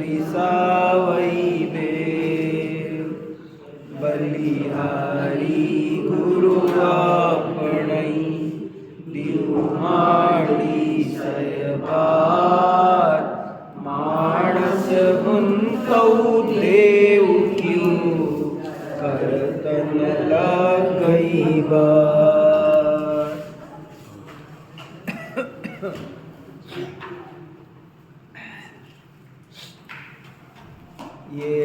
बिसावई बे बलिहारी गुरु आपणई दिवहाड़ी सहबार मानस हुंतौ देव क्यों करतन लगई बार। ये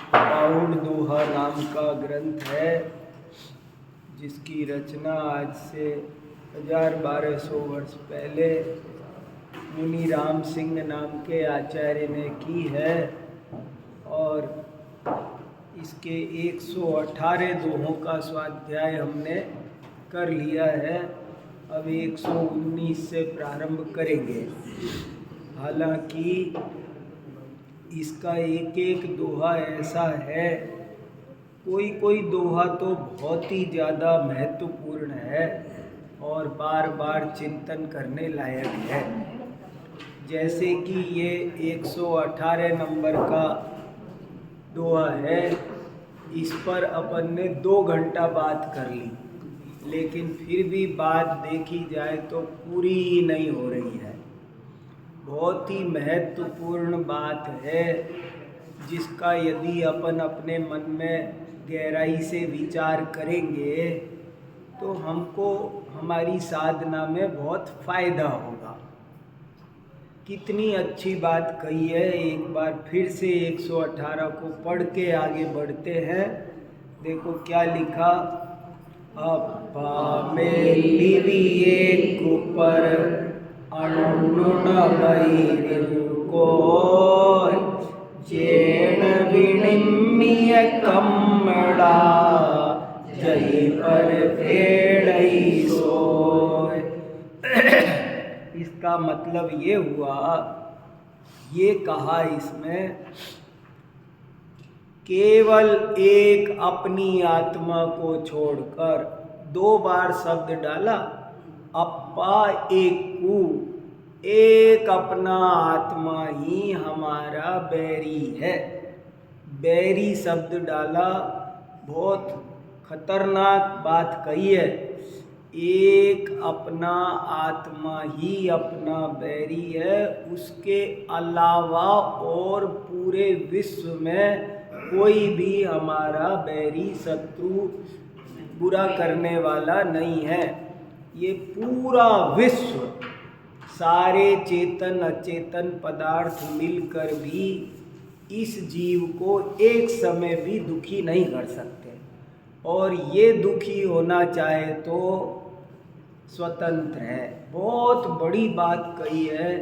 पाउंड दोहा नाम का ग्रंथ है जिसकी रचना आज से 1200 वर्ष पहले मुनि राम सिंह नाम के आचार्य ने की है और इसके 118 दोहों का स्वाध्याय हमने कर लिया है। अब 119 से प्रारंभ करेंगे। हालांकि इसका एक एक दोहा ऐसा है, कोई कोई दोहा तो बहुत ही ज़्यादा महत्वपूर्ण है और बार बार चिंतन करने लायक है। जैसे कि ये 118 नंबर का दोहा है, इस पर अपन ने 2 घंटा बात कर ली, लेकिन फिर भी बात देखी जाए तो पूरी ही नहीं हो रही है। बहुत ही महत्वपूर्ण बात है जिसका यदि अपन अपने मन में गहराई से विचार करेंगे तो हमको हमारी साधना में बहुत फायदा होगा। कितनी अच्छी बात कही है। एक बार फिर से 118 को पढ़ के आगे बढ़ते हैं। देखो क्या लिखा। अप्पा में लिविए कुपर अणुण को चेण विनिम्य कम्मड़ा जय पर फेड़ई सोय। इसका मतलब ये हुआ, ये कहा इसमें केवल एक अपनी आत्मा को छोड़कर 2 बार शब्द डाला। अप्पा एक अपना आत्मा ही हमारा बैरी है। बैरी शब्द डाला, बहुत खतरनाक बात कही है। एक अपना आत्मा ही अपना बैरी है, उसके अलावा और पूरे विश्व में कोई भी हमारा बैरी शत्रु बुरा करने वाला नहीं है। ये पूरा विश्व, सारे चेतन अचेतन पदार्थ मिलकर भी इस जीव को एक समय भी दुखी नहीं कर सकते, और ये दुखी होना चाहे तो स्वतंत्र है। बहुत बड़ी बात कही है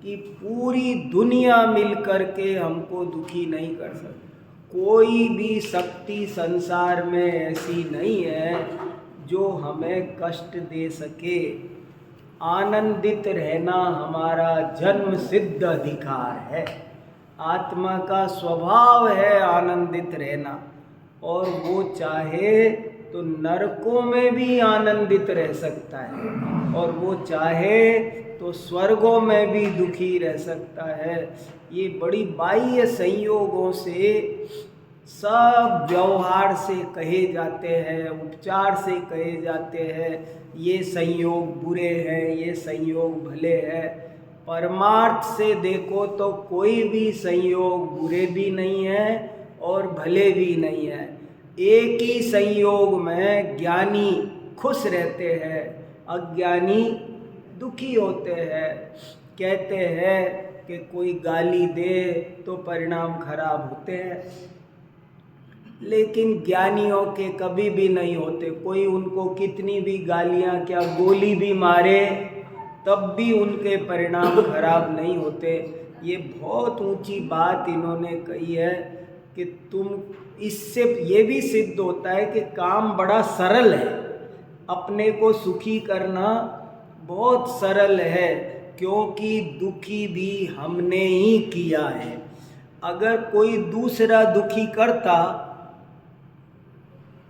कि पूरी दुनिया मिलकर के हमको दुखी नहीं कर सकती। कोई भी शक्ति संसार में ऐसी नहीं है जो हमें कष्ट दे सके। आनंदित रहना हमारा जन्म सिद्ध अधिकार है। आत्मा का स्वभाव है आनंदित रहना, और वो चाहे तो नरकों में भी आनंदित रह सकता है, और वो चाहे तो स्वर्गों में भी दुखी रह सकता है। ये बड़ी बाह्य संयोगों से, सब व्यवहार से कहे जाते हैं, उपचार से कहे जाते हैं ये संयोग बुरे हैं, ये संयोग भले हैं। परमार्थ से देखो तो कोई भी संयोग बुरे भी नहीं है और भले भी नहीं है। एक ही संयोग में ज्ञानी खुश रहते हैं, अज्ञानी दुखी होते हैं। कहते हैं कि कोई गाली दे तो परिणाम खराब होते हैं, लेकिन ज्ञानियों के कभी भी नहीं होते। कोई उनको कितनी भी गालियाँ, क्या गोली भी मारे तब भी उनके परिणाम खराब नहीं होते। ये बहुत ऊंची बात इन्होंने कही है कि तुम, इससे ये भी सिद्ध होता है कि काम बड़ा सरल है। अपने को सुखी करना बहुत सरल है, क्योंकि दुखी भी हमने ही किया है। अगर कोई दूसरा दुखी करता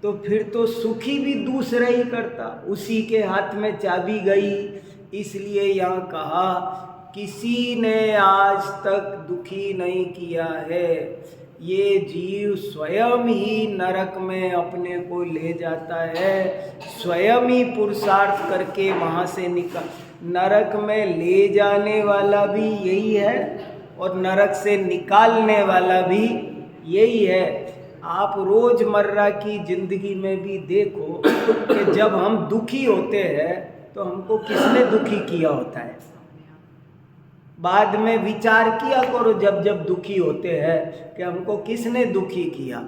तो फिर तो सुखी भी दूसरा ही करता, उसी के हाथ में चाबी गई। इसलिए यहाँ कहा किसी ने आज तक दुखी नहीं किया है। ये जीव स्वयं ही नरक में अपने को ले जाता है, स्वयं ही पुरुषार्थ करके वहाँ से नरक में ले जाने वाला भी यही है और नरक से निकालने वाला भी यही है। आप रोजमर्रा की जिंदगी में भी देखो कि जब हम दुखी होते हैं तो हमको किसने दुखी किया होता है। बाद में विचार किया करो जब जब दुखी होते हैं कि हमको किसने दुखी किया।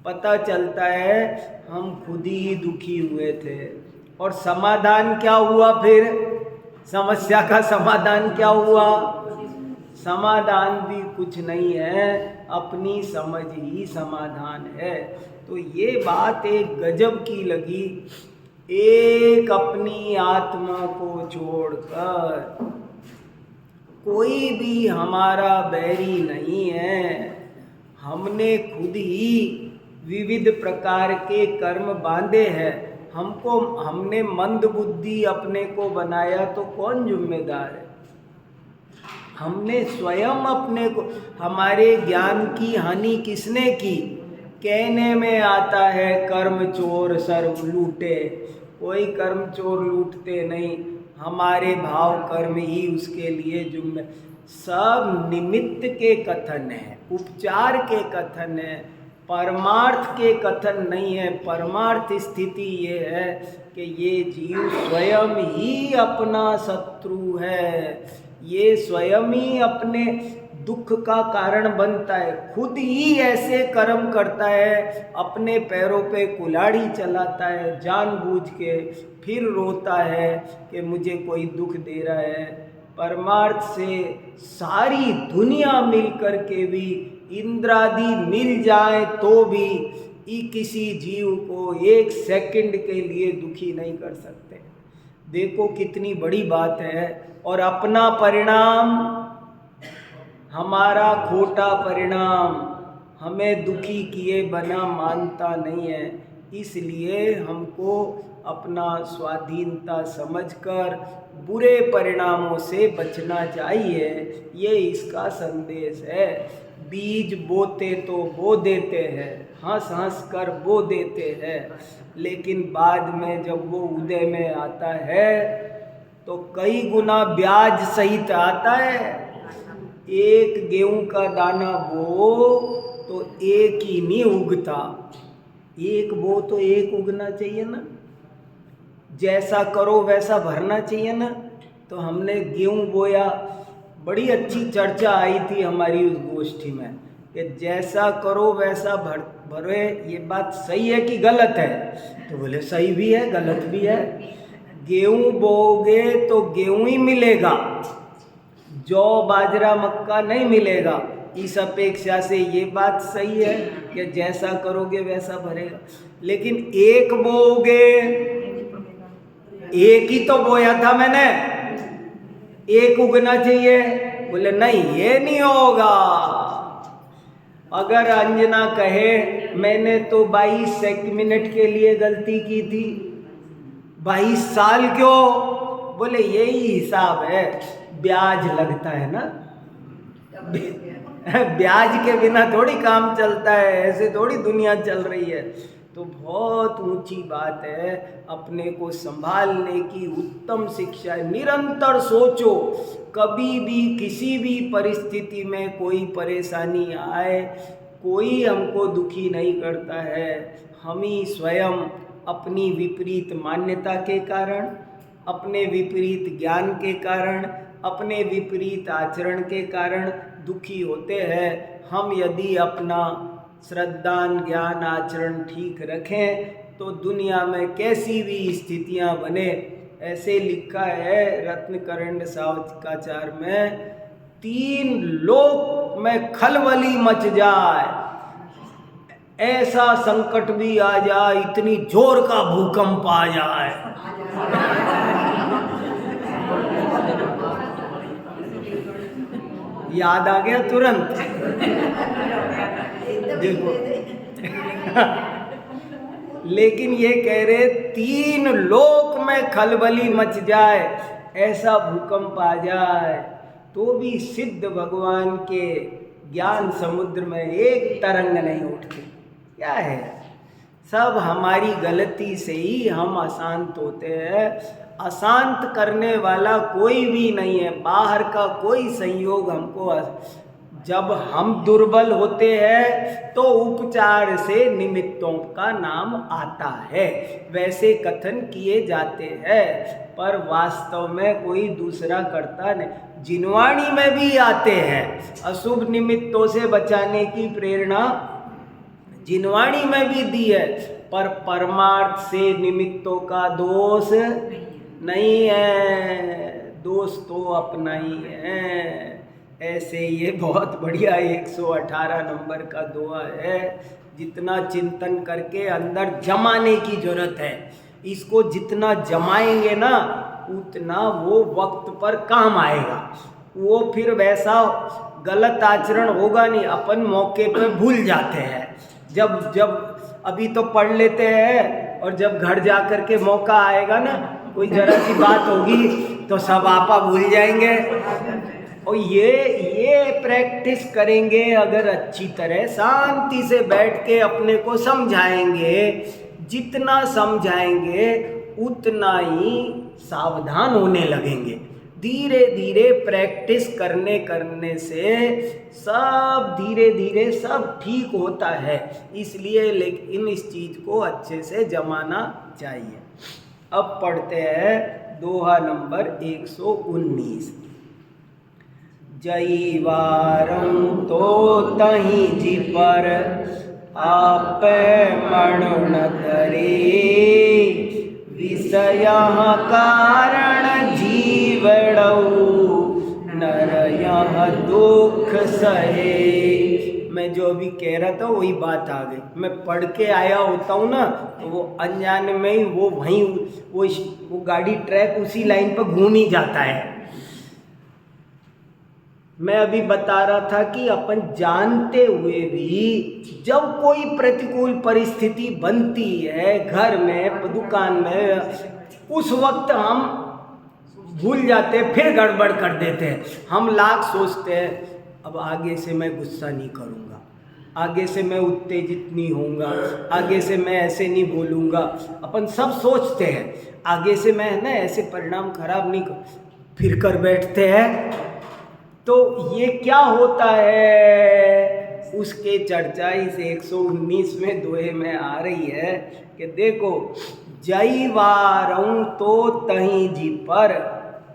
पता चलता है हम खुद ही दुखी हुए थे। और समाधान क्या हुआ फिर? समस्या का समाधान क्या हुआ? समाधान भी कुछ नहीं है, अपनी समझ ही समाधान है। तो ये बात एक गजब की लगी। एक अपनी आत्मा को छोड़कर कोई भी हमारा बैरी नहीं है। हमने खुद ही विविध प्रकार के कर्म बांधे हैं। हमने मंद बुद्धि अपने को बनाया तो कौन जिम्मेदार है? हमने स्वयं अपने को। हमारे ज्ञान की हानि किसने की? कहने में आता है कर्म चोर सर्व लूटे। कोई कर्म चोर लूटते नहीं, हमारे भाव कर्म ही उसके लिए जुम्मे। सब निमित्त के कथन है, उपचार के कथन है, परमार्थ के कथन नहीं है। परमार्थ स्थिति ये है कि ये जीव स्वयं ही अपना शत्रु है। ये स्वयं ही अपने दुख का कारण बनता है। खुद ही ऐसे कर्म करता है, अपने पैरों पे कुल्हाड़ी चलाता है जानबूझ के, फिर रोता है कि मुझे कोई दुख दे रहा है। परमार्थ से सारी दुनिया मिल कर के भी, इंद्रादि मिल जाए तो भी किसी जीव को एक सेकंड के लिए दुखी नहीं कर सकते। देखो कितनी बड़ी बात है। और अपना परिणाम, हमारा खोटा परिणाम हमें दुखी किए बिना मानता नहीं है। इसलिए हमको अपना स्वाधीनता समझकर बुरे परिणामों से बचना चाहिए। ये इसका संदेश है। बीज बोते तो बो देते हैं, हंस हंस कर बो देते हैं, लेकिन बाद में जब वो उदय में आता है तो कई गुना ब्याज सहित आता है। एक गेहूं का दाना बो तो एक ही नहीं उगता, एक बो तो एक उगना चाहिए ना। जैसा करो वैसा भरना चाहिए ना। तो हमने गेहूं बोया, बड़ी अच्छी चर्चा आई थी हमारी उस गोष्ठी में कि जैसा करो वैसा भरे। ये बात सही है कि गलत है? तो बोले सही भी है गलत भी है। गेहूं बोओगे तो गेहूं ही मिलेगा, जौ बाजरा मक्का नहीं मिलेगा। इस अपेक्षा से ये बात सही है कि जैसा करोगे वैसा भरेगा। लेकिन एक बोओगे, एक ही तो बोया था मैंने, एक उगना चाहिए। बोले नहीं ये नहीं होगा। अगर अंजना कहे मैंने तो 22 मिनट के लिए गलती की थी, 22 साल क्यों? बोले यही हिसाब है, ब्याज लगता है ना। ब्याज के बिना थोड़ी काम चलता है, ऐसे थोड़ी दुनिया चल रही है। तो बहुत ऊंची बात है, अपने को संभालने की उत्तम शिक्षा है। निरंतर सोचो, कभी भी किसी भी परिस्थिति में कोई परेशानी आए, कोई हमको दुखी नहीं करता है। हम ही स्वयं अपनी विपरीत मान्यता के कारण, अपने विपरीत ज्ञान के कारण, अपने विपरीत आचरण के कारण दुखी होते हैं। हम यदि अपना श्रद्धा ज्ञान आचरण ठीक रखें तो दुनिया में कैसी भी स्थितियां बने। ऐसे लिखा है रत्नकरंड सावकाचार में, 3 लोक में खलबली मच जाए, ऐसा संकट भी आ जाए, इतनी जोर का भूकंप आ जाए। याद आ गया तुरंत। देखो लेकिन ये कह रहे 3 लोक में खलबली मच जाए, ऐसा भूकंप आ जाए, तो भी सिद्ध भगवान के ज्ञान समुद्र में एक तरंग नहीं उठती। क्या है? सब हमारी गलती से ही हम अशांत होते हैं। अशांत करने वाला कोई भी नहीं है, बाहर का कोई संयोग हमको। जब हम दुर्बल होते हैं तो उपचार से निमित्तों का नाम आता है, वैसे कथन किए जाते हैं, पर वास्तव में कोई दूसरा करता नहीं। जिनवाणी में भी आते हैं, अशुभ निमित्तों से बचाने की प्रेरणा जिनवाणी में भी दी है, पर परमार्थ से निमित्तों का दोष नहीं है, दोष तो अपना ही है। ऐसे ये बहुत बढ़िया 118 नंबर का दुआ है, जितना चिंतन करके अंदर जमाने की जरूरत है। इसको जितना जमाएंगे ना उतना वो वक्त पर काम आएगा। वो फिर वैसा गलत आचरण होगा नहीं। अपन मौके पर भूल जाते हैं, जब अभी तो पढ़ लेते हैं और जब घर जा कर के मौका आएगा ना, कोई जरा सी बात होगी तो सब आपा भूल जाएंगे। और ये प्रैक्टिस करेंगे अगर अच्छी तरह शांति से बैठ के अपने को समझाएंगे, जितना समझाएंगे उतना ही सावधान होने लगेंगे। धीरे धीरे प्रैक्टिस करने से सब धीरे धीरे सब ठीक होता है। इसलिए लेकिन इस चीज़ को अच्छे से जमाना चाहिए। अब पढ़ते हैं दोहा नंबर 119। जई वारं तो तहीं जी पर आप मण न धरे, विषयः कारण जीवड़ऊ नर दुख सहे। मैं जो अभी कह रहा था वही बात आ गई। मैं पढ़ के आया होता हूँ ना, तो वो अनजाने में ही वो वहीं वो गाड़ी ट्रैक उसी लाइन पर घूम ही जाता है। मैं अभी बता रहा था कि अपन जानते हुए भी जब कोई प्रतिकूल परिस्थिति बनती है घर में दुकान में, उस वक्त हम भूल जाते हैं, फिर गड़बड़ कर देते हैं। हम लाख सोचते हैं अब आगे से मैं गुस्सा नहीं करूँगा, आगे से मैं उत्तेजित नहीं होऊंगा, आगे से मैं ऐसे नहीं बोलूँगा। अपन सब सोचते हैं आगे से मैं ना ऐसे परिणाम खराब नहीं कर, फिर कर बैठते हैं। तो ये क्या होता है, उसके चर्चा इस 119वें दोहे में आ रही है कि देखो, जई वारं तो तहीं जी पर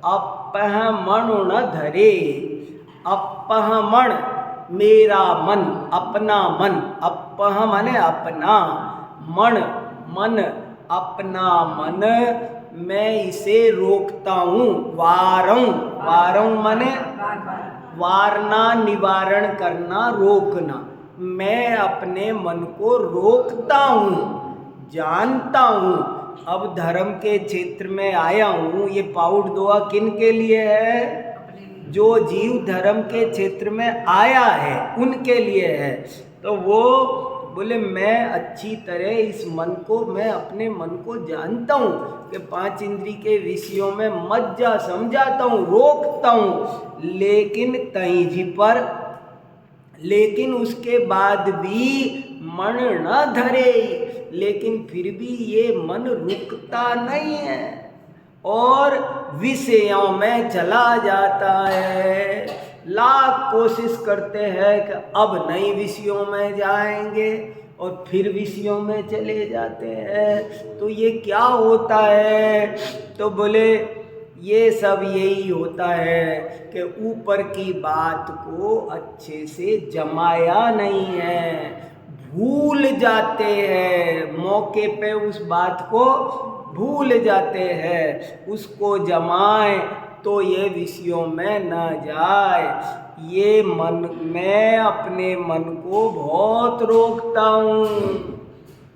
अपह मण न धरे। अपह मण मेरा मन, अपना मन, अपह माने अपना, मण मन, अपना मन, मैं इसे रोकता हूँ। वारं, वारं माने वारना, निवारण करना, रोकना। मैं अपने मन को रोकता हूँ, जानता हूँ। अब धर्म के क्षेत्र में आया हूँ। ये पाउड दोहा किन के लिए है? जो जीव धर्म के क्षेत्र में आया है उनके लिए है। तो वो बोले मैं अच्छी तरह इस मन को, मैं अपने मन को जानता हूँ कि 5 इंद्री के विषयों में मज्जा समझाता हूँ, रोकता हूँ, लेकिन तहीं जी पर, लेकिन उसके बाद भी मन न धरे, लेकिन फिर भी ये मन रुकता नहीं है और विषयों में चला जाता है। लाख कोशिश करते हैं कि अब नई विषयों में जाएंगे और फिर विषयों में चले जाते हैं। तो ये क्या होता है? तो बोले ये सब यही होता है कि ऊपर की बात को अच्छे से जमाया नहीं है, भूल जाते हैं, मौके पे उस बात को भूल जाते हैं। उसको जमाए तो ये विषयों में न जाए। ये मन, मैं अपने मन को बहुत रोकता हूँ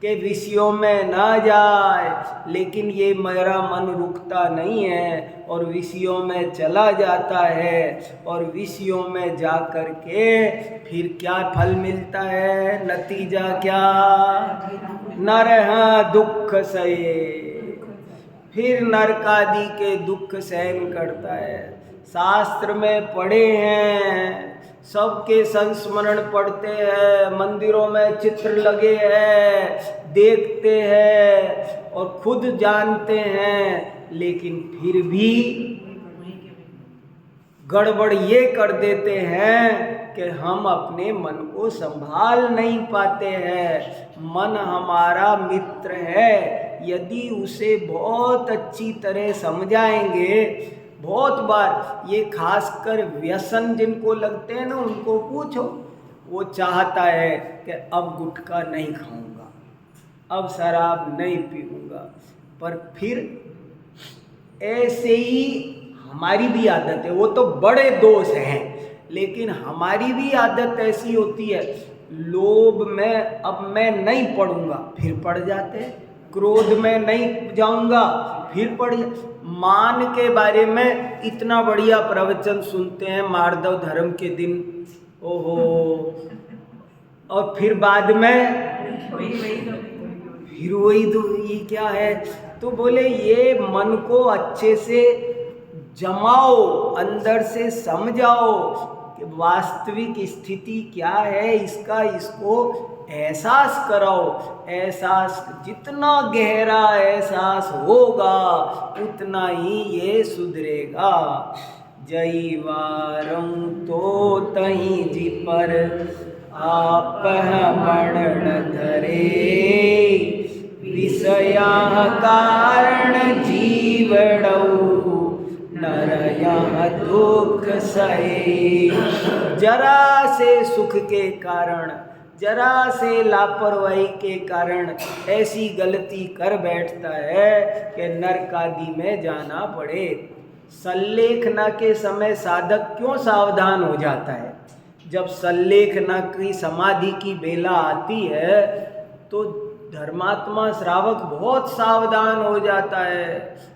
कि विषयों में ना जाए, लेकिन ये मेरा मन रुकता नहीं है और विषयों में चला जाता है। और विषयों में जा कर के फिर क्या फल मिलता है? नतीजा क्या? नरह दुख सहे, फिर नरकादि के दुख सहन करता है। शास्त्र में पढ़े हैं, सबके संस्मरण पढ़ते हैं, मंदिरों में चित्र लगे हैं, देखते हैं और खुद जानते हैं, लेकिन फिर भी गड़बड़ ये कर देते हैं कि हम अपने मन को संभाल नहीं पाते हैं। मन हमारा मित्र है, यदि उसे बहुत अच्छी तरह समझाएंगे। बहुत बार ये खासकर व्यसन जिनको लगते हैं ना, उनको पूछो, वो चाहता है कि अब गुटखा नहीं खाऊंगा, अब शराब नहीं पीऊंगा, पर फिर ऐसे ही हमारी भी आदत है, वो तो बड़े दोष हैं, लेकिन हमारी भी आदत ऐसी होती है, लोभ में अब मैं नहीं पढ़ूंगा, फिर पढ़ जाते हैं, क्रोध में नहीं जाऊंगा, फिर पढ़, मान के बारे में इतना बढ़िया प्रवचन सुनते हैं मार्दव धर्म के दिन, ओहो, और फिर बाद में फिर वही तो, ये क्या है? तो बोले ये मन को अच्छे से जमाओ, अंदर से समझाओ कि वास्तविक स्थिति क्या है, इसका इसको एहसास कराओ। एहसास जितना गहरा एहसास होगा उतना ही ये सुधरेगा। जई वारं तो तहीं जी पर आप मरण धरे, विषया कारण जीवड़ऊ नरया दुख सहे। जरा से सुख के कारण, जरा से लापरवाही के कारण ऐसी गलती कर बैठता है कि नरक आदि में जाना पड़े। सल्लेखना के समय साधक क्यों सावधान हो जाता है? जब सल्लेखना की समाधि की बेला आती है तो धर्मात्मा श्रावक बहुत सावधान हो जाता है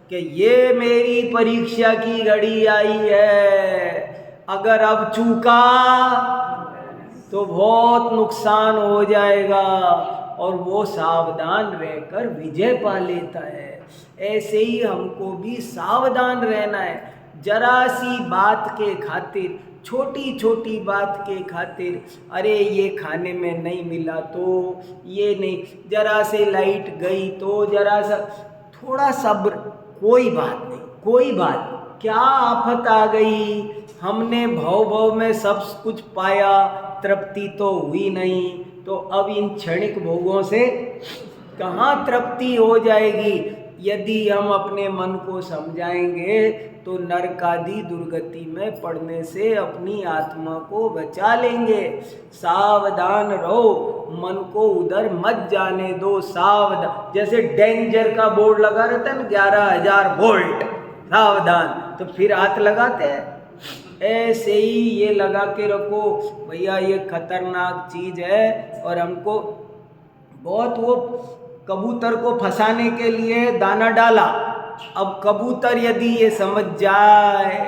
कि ये मेरी परीक्षा की घड़ी आई है, अगर अब चूका तो बहुत नुकसान हो जाएगा, और वो सावधान रहकर विजय पा लेता है। ऐसे ही हमको भी सावधान रहना है। जरा सी बात के खातिर, छोटी छोटी बात के खातिर, अरे ये खाने में नहीं मिला तो ये नहीं, जरा से लाइट गई तो जरा सा, थोड़ा सब्र, कोई बात नहीं, कोई बात, क्या आफत आ गई, हमने भव में सब कुछ पाया, तृप्ति तो हुई नहीं, तो अब इन क्षणिक भोगों से कहाँ तृप्ति हो जाएगी? यदि हम अपने मन को समझाएंगे तो नरक आदि दुर्गति में पड़ने से अपनी आत्मा को बचा लेंगे। सावधान रहो, मन को उधर मत जाने दो, सावधान। जैसे डेंजर का बोर्ड लगा रहता है ना, 11,000 वोल्ट, सावधान, तो फिर हाथ लगाते हैं। ऐसे ही ये लगा के रखो, भैया ये खतरनाक चीज़ है। और हमको बहुत, वो कबूतर को फंसाने के लिए दाना डाला, अब कबूतर यदि ये समझ जाए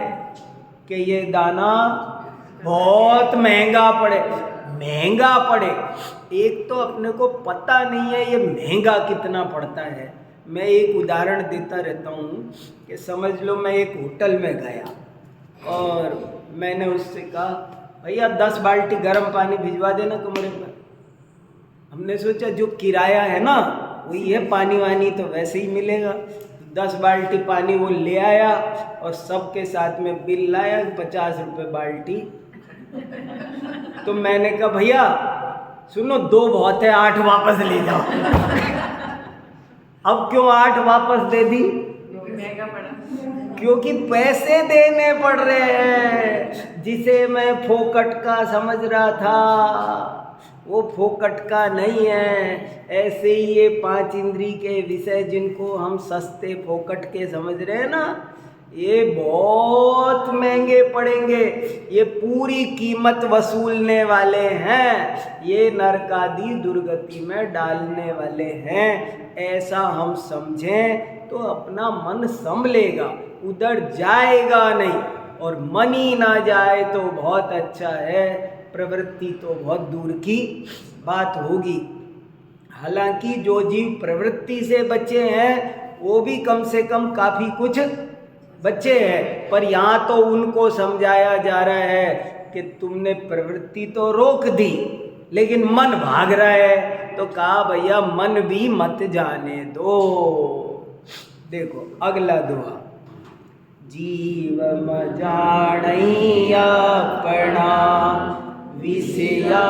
कि ये दाना बहुत महंगा पड़े, एक तो अपने को पता नहीं है ये महंगा कितना पड़ता है। मैं एक उदाहरण देता रहता हूँ कि समझ लो मैं एक होटल में गया और मैंने उससे कहा, भैया 10 बाल्टी गर्म पानी भिजवा देना कमरे पर। हमने सोचा जो किराया है ना वही है, पानी वानी तो वैसे ही मिलेगा। 10 बाल्टी पानी वो ले आया और सबके साथ में बिल लाया, 50 रुपये बाल्टी। तो मैंने कहा भैया सुनो, 2 बहुत है, 8 वापस ले जाओ। अब क्यों 8 वापस दे दी? महंगा पड़ा, क्योंकि पैसे देने पड़ रहे हैं। जिसे मैं फोकट का समझ रहा था वो फोकट का नहीं है। ऐसे ही ये 5 इंद्री के विषय जिनको हम सस्ते फोकट के समझ रहे हैं ना, ये बहुत महंगे पड़ेंगे, ये पूरी कीमत वसूलने वाले हैं, ये नरक आदि दुर्गति में डालने वाले हैं। ऐसा हम समझें तो अपना मन संभलेगा, उधर जाएगा नहीं। और मन ही ना जाए तो बहुत अच्छा है, प्रवृत्ति तो बहुत दूर की बात होगी। हालांकि जो जीव प्रवृत्ति से बचे हैं वो भी कम से कम काफ़ी कुछ बच्चे हैं, पर यहाँ तो उनको समझाया जा रहा है कि तुमने प्रवृत्ति तो रोक दी लेकिन मन भाग रहा है, तो कहा भैया मन भी मत जाने दो। देखो अगला दोहा, जीव मजाणई अपना विषया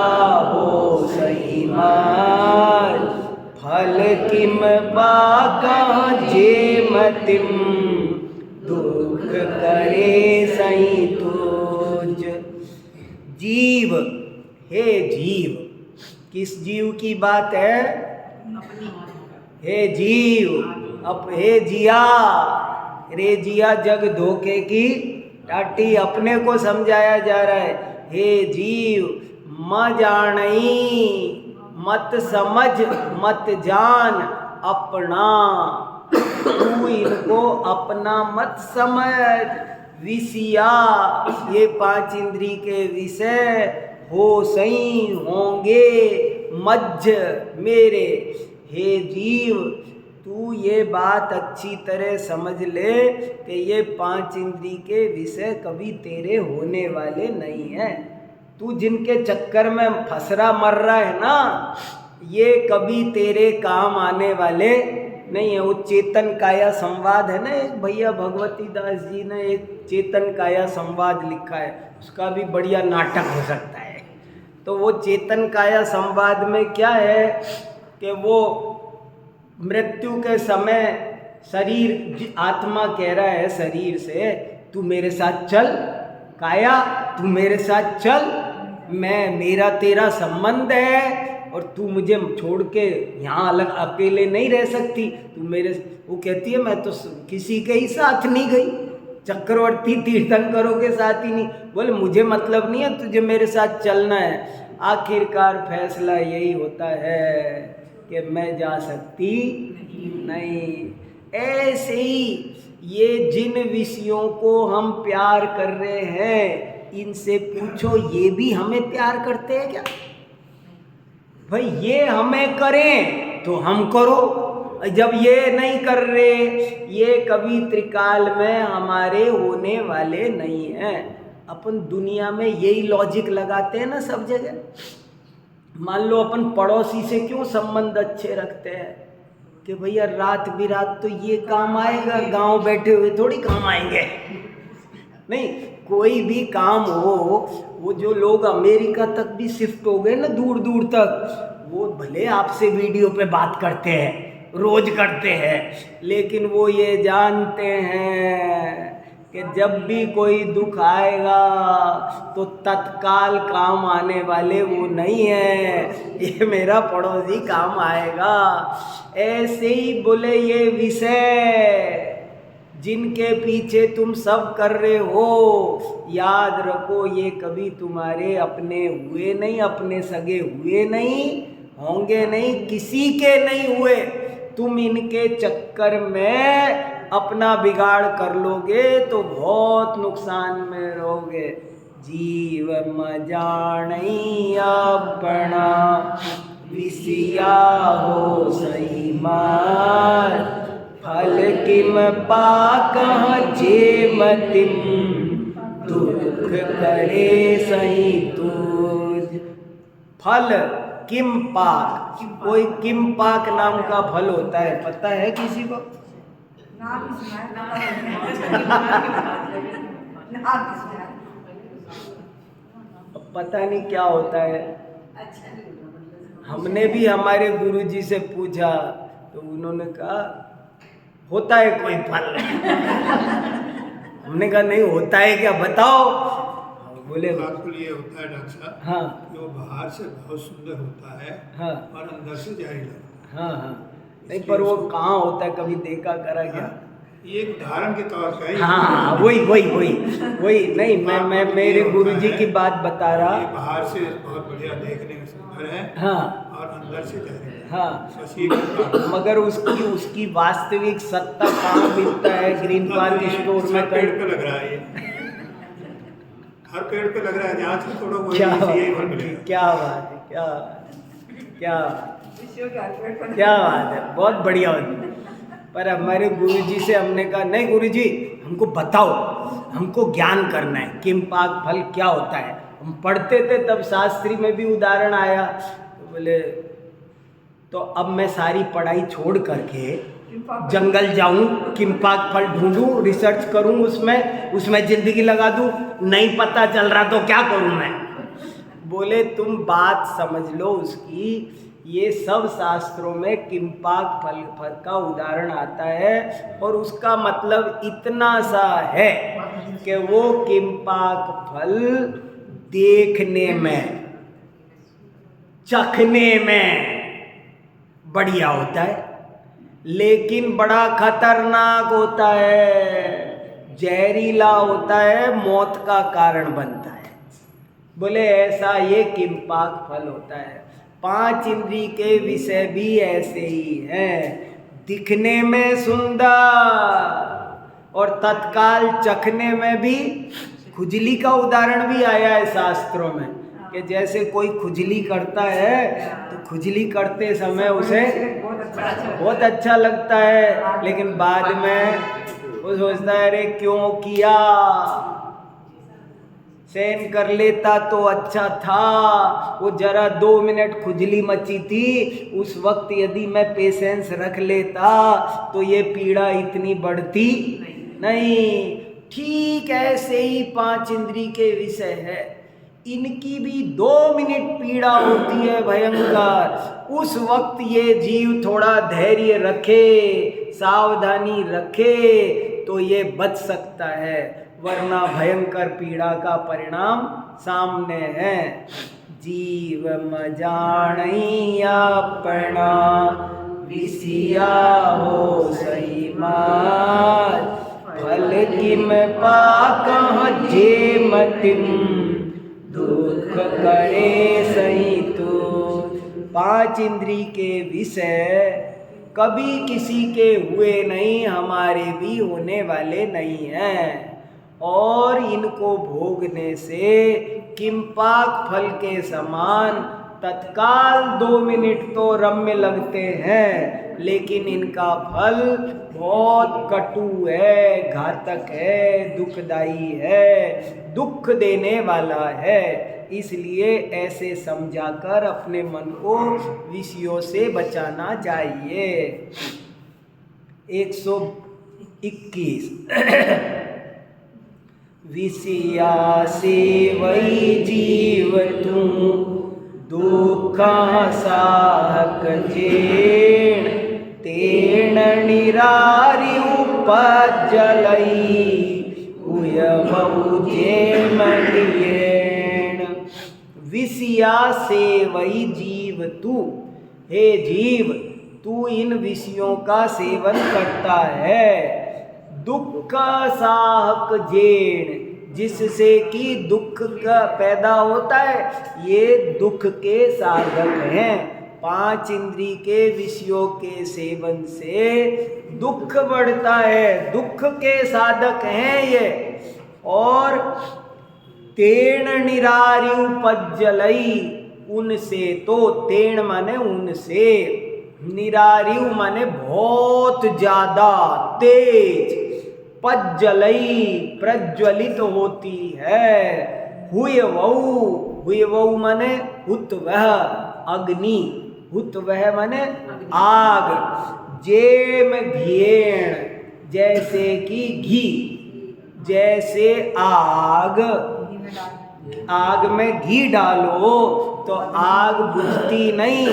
हो सही मार, फल किम बाका जे मतिम दुख करे सही तुझ। जीव, हे जीव, किस जीव की बात है? हे जीव, अब हे जिया, रे जिया जग धोखे की टाटी, अपने को समझाया जा रहा है। हे जीव म जानई, मत समझ मत जान अपना, तू इनको अपना मत समझ। विषया, ये 5 इंद्री के विषय, हो सही होंगे मज्ज मेरे। हे जीव तू ये बात अच्छी तरह समझ ले कि ये 5 इंद्री के विषय कभी तेरे होने वाले नहीं हैं। तू जिनके चक्कर में फसरा मर रहा है ना, ये कभी तेरे काम आने वाले नहीं है। वो चेतन काया संवाद है ना, एक भैया भगवती दास जी ने एक चेतन काया संवाद लिखा है, उसका भी बढ़िया नाटक हो सकता है। तो वो चेतन काया संवाद में क्या है कि वो मृत्यु के समय शरीर, आत्मा कह रहा है शरीर से, तू मेरे साथ चल, काया तू मेरे साथ चल, मैं मेरा तेरा संबंध है और तू मुझे छोड़ के यहाँ अलग अकेले नहीं रह सकती, तू मेरे। वो कहती है मैं तो किसी के ही साथ नहीं गई, चक्रवर्ती तीर्थंकरों के साथ ही नहीं। बोले मुझे मतलब नहीं है, तुझे मेरे साथ चलना है। आखिरकार फैसला यही होता है कि मैं जा सकती नहीं। ऐसे ही ये जिन विषयों को हम प्यार कर रहे हैं, इनसे पूछो ये भी हमें प्यार करते हैं क्या? भाई ये हमें करें तो हम करो, जब ये नहीं कर रहे, ये कभी त्रिकाल में हमारे होने वाले नहीं हैं। अपन दुनिया में यही लॉजिक लगाते हैं ना सब जगह। मान लो अपन पड़ोसी से क्यों संबंध अच्छे रखते हैं कि भैया रात बिरात तो ये काम आएगा, गांव बैठे हुए थोड़ी काम आएंगे। नहीं, कोई भी काम हो, वो जो लोग अमेरिका तक भी शिफ्ट हो गए ना दूर दूर तक, वो भले आपसे वीडियो पे बात करते हैं, रोज करते हैं, लेकिन वो ये जानते हैं कि जब भी कोई दुख आएगा तो तत्काल काम आने वाले वो नहीं है, ये मेरा पड़ोसी काम आएगा। ऐसे ही बोले ये विषय जिनके पीछे तुम सब कर रहे हो, याद रखो ये कभी तुम्हारे अपने हुए नहीं, अपने सगे हुए नहीं, होंगे नहीं, किसी के नहीं हुए। तुम इनके चक्कर में अपना बिगाड़ कर लोगे तो बहुत नुकसान में रहोगे। जीव मजाणई अपना विषया हो सही मार, फल किम पाकह जे मतिम दुख करे सही तुझ। फल किम पाक, कोई किम पाक नाम का फल होता है, पता है किसी को? पता नहीं क्या होता है। हमने भी हमारे गुरुजी से पूछा तो उन्होंने कहा होता है कोई फल। हमने कहा नहीं होता है क्या, बताओ। बोले बिल्कुल ये होता है डॉक्टर साहब। हाँ, जो बाहर से बहुत सुंदर होता है, हाँ, और अंदर से जहरीला लगता है। हाँ, हाँ, नहीं पर वो कहाँ होता है, कभी देखा करा क्या? ये एक उदाहरण के तौर पे है। हाँ, वही नहीं, मैं मेरे गुरुजी की बात बता ये रहा। बाहर से बहुत बढ़िया देखने में सुंदर है, हाँ, और अंदर से जहरीला। हाँ, बस ये होता मगर उसकी वास्तविक सत्ता कहाँ मिलता है? ग्रीन पार्क स्टोर में हर पेड़ पे लग रहा है, ये हर पेड़ पे लग रहा है, जहाँ से थोड़ा क्या यही बात फल है, मिलेगा। क्या बात है, क्या बात है, क्या बात है, बहुत बढ़िया होती। पर हमारे गुरुजी से हमने कहा नहीं गुरुजी, हमको बताओ, हमको ज्ञान करना है, किंपाक फल क्या होता है। हम पढ़ते थे तब शास्त्री में भी उदाहरण आया, तो बोले तो अब मैं सारी पढ़ाई छोड़ करके जंगल जाऊं, किंपाक फल ढूंढूं, रिसर्च करूं, उसमें जिंदगी लगा दूं, नहीं पता चल रहा तो क्या करूं मैं। बोले तुम बात समझ लो उसकी, ये सब शास्त्रों में किंपाक फल का उदाहरण आता है और उसका मतलब इतना सा है कि वो किंपाक फल देखने में, चखने में बढ़िया होता है, लेकिन बड़ा खतरनाक होता है, जहरीला होता है, मौत का कारण बनता है। बोले ऐसा ये किंपाक फल होता है। 5 इंद्रिय के विषय भी ऐसे ही हैं, दिखने में सुंदर और तत्काल चखने में भी। खुजली का उदाहरण भी आया है शास्त्रों में कि जैसे कोई खुजली करता है तो खुजली करते समय उसे बहुत अच्छा लगता है, लेकिन बाद में वो सोचता है अरे क्यों किया, सहन कर लेता तो अच्छा था, वो जरा 2 मिनट खुजली मची थी, उस वक्त यदि मैं पेशेंस रख लेता तो ये पीड़ा इतनी बढ़ती नहीं। ठीक ऐसे ही 5 इंद्रिय के विषय है, इनकी भी 2 मिनट पीड़ा होती है भयंकर। उस वक्त ये जीव थोड़ा धैर्य रखे, सावधानी रखे तो ये बच सकता है, वरना भयंकर पीड़ा का परिणाम सामने है। जीव मजाणई अपना विसिया हो सही मात, फल किम पाक जे मतिम दुख करे सही तो। 5 इंद्रिय के विषय कभी किसी के हुए नहीं, हमारे भी होने वाले नहीं हैं, और इनको भोगने से किंपाक फल के समान तत्काल 2 मिनट तो रम्य लगते हैं, लेकिन इनका फल बहुत कटु है, घातक है, दुखदाई है, दुख देने वाला है। इसलिए ऐसे समझाकर अपने मन को विषयों से बचाना चाहिए। 121 विषया से वही जीव तू दुख साहक जेण, तेण निरारी उपजलई हुय बहु जेम लियेण। विषया से वही जीव तू, हे जीव तू इन विषयों का सेवन करता है। दुख साहक जेण, जिससे कि दुख का पैदा होता है, ये दुख के साधक हैं। 5 इंद्रिय के विषयों के सेवन से दुख बढ़ता है, दुख के साधक हैं ये। और तेण निरारी उपजलई, उनसे तो, तेण माने उनसे, निरारी माने बहुत ज्यादा तेज, पज्जलई प्रज्वलित होती है। हुय वहु माने हुत वह अग्नि, हुत वह माने आग, जेम घिएण जैसे कि घी, जैसे आग में घी डालो तो आग बुझती नहीं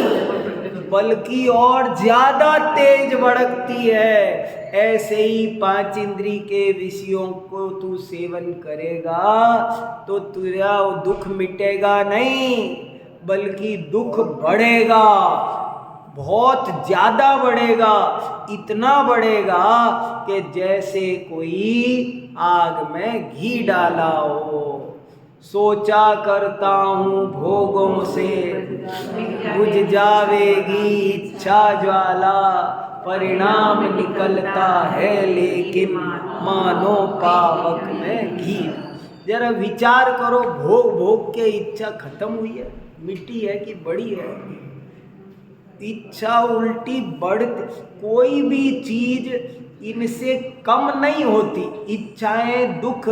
बल्कि और ज्यादा तेज भड़कती है। ऐसे ही 5 इंद्रिय के विषयों को तू सेवन करेगा तो तेरा दुख मिटेगा नहीं, बल्कि दुख बढ़ेगा, बहुत ज्यादा बढ़ेगा, इतना बढ़ेगा कि जैसे कोई आग में घी डाला हो। सोचा करता हूँ भोगों से बुझ जावेगी इच्छा ज्वाला, परिणाम निकलता है लेकिन मानो पावक में घी। जरा विचार करो, भोग भोग के इच्छा खत्म हुई है, मिट्टी है कि बड़ी है? इच्छा उल्टी बढ़ती, कोई भी चीज इनसे कम नहीं होती। इच्छाएं, दुख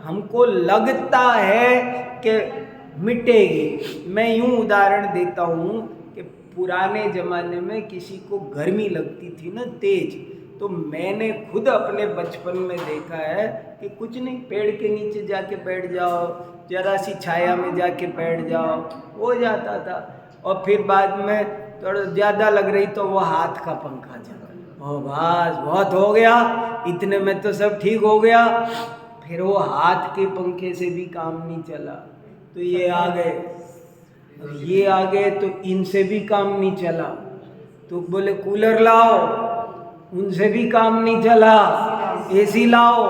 हमको लगता है कि मिटेगी। मैं यूं उदाहरण देता हूँ कि पुराने ज़माने में किसी को गर्मी लगती थी ना तेज, तो मैंने खुद अपने बचपन में देखा है कि कुछ नहीं, पेड़ के नीचे जाके बैठ जाओ, जरा सी छाया में जाके बैठ जाओ, हो जाता था। और फिर बाद में थोड़ा ज़्यादा लग रही तो वो हाथ का पंखा चला, और बस बहुत हो गया, इतने में तो सब ठीक हो गया। फिर वो हाथ के पंखे से भी काम नहीं चला तो ये आ गए, अब ये आ गए तो इनसे भी काम नहीं चला, तो बोले कूलर लाओ, उनसे भी काम नहीं चला, एसी लाओ,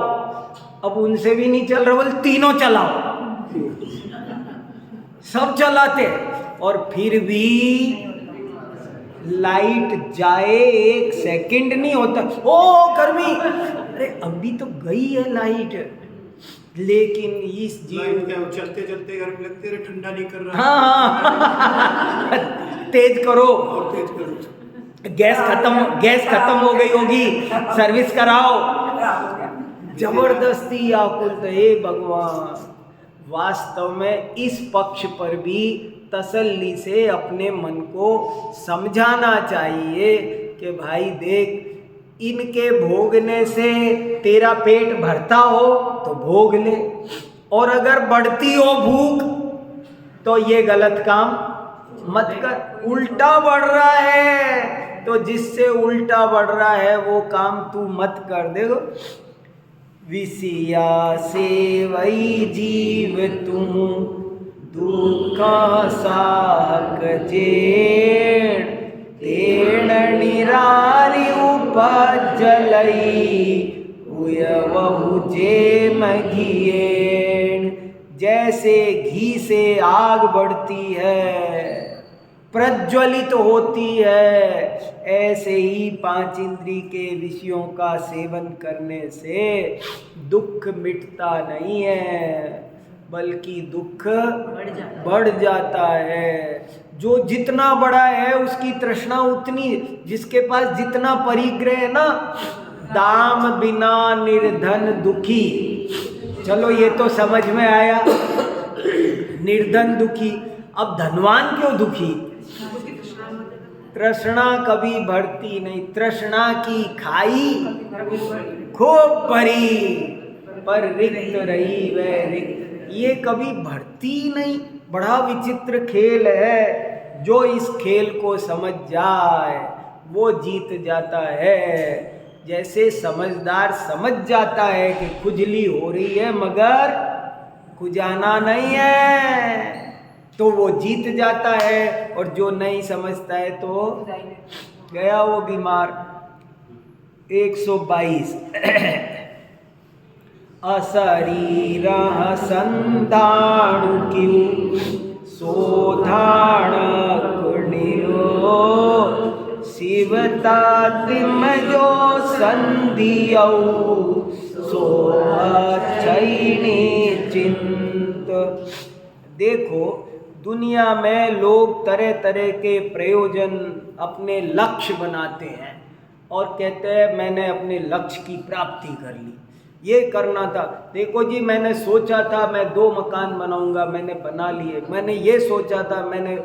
अब उनसे भी नहीं चल रहा, बोले तीनों चलाओ। सब चलाते और फिर भी लाइट जाए 1 सेकंड नहीं होता, ओ गर्मी, अरे अभी तो गई है लाइट। लेकिन इस लाइट क्या चलते चलते गर्मी लगती है, ठंडा नहीं कर रहा। हाँ तेज करो, और तेज करो, गैस खत्म हो गई होगी, सर्विस कराओ, जबरदस्ती आकुल। हे भगवान, वास्तव में इस पक्ष पर भी तसल्ली से अपने मन को समझाना चाहिए कि भाई देख, इनके भोगने से तेरा पेट भरता हो तो भोग ले, और अगर बढ़ती हो भूख तो ये गलत काम मत कर। उल्टा बढ़ रहा है तो जिससे उल्टा बढ़ रहा है वो काम तू मत कर। देखो, विसिया से वही जीव तू दुखा साहक जेण, तेण निरारी उपजलई उयवहु जे मघियेण। जैसे घी से आग बढ़ती है, प्रज्वलित होती है, ऐसे ही 5 इंद्री के विषयों का सेवन करने से दुख मिटता नहीं है, बल्कि दुख बढ़ जाता है। जो जितना बड़ा है उसकी तृष्णा उतनी, जिसके पास जितना परिग्रह है ना, दाम बिना निर्धन दुखी। चलो ये तो समझ में आया, निर्धन दुखी। अब धनवान क्यों दुखी? तृष्णा कभी भरती नहीं, तृष्णा की खाई खूब भरी, पर रिक्त रही वह रिक्त, ये कभी भरती नहीं। बड़ा विचित्र खेल है, जो इस खेल को समझ जाए वो जीत जाता है। जैसे समझदार समझ जाता है कि खुजली हो रही है मगर खुजाना नहीं है, तो वो जीत जाता है, और जो नहीं समझता है तो गया वो बीमार। 122 अशरीर संधाणु क्यों सोधाण कुणिरो, शिवता तिम जो संधियौ सो अच्छैनी चिंत। देखो, दुनिया में लोग तरह तरह के प्रयोजन, अपने लक्ष्य बनाते हैं और कहते हैं मैंने अपने लक्ष्य की प्राप्ति कर ली, ये करना था। देखो जी, मैंने सोचा था मैं 2 मकान बनाऊंगा, मैंने बना लिए। मैंने ये सोचा था, मैंने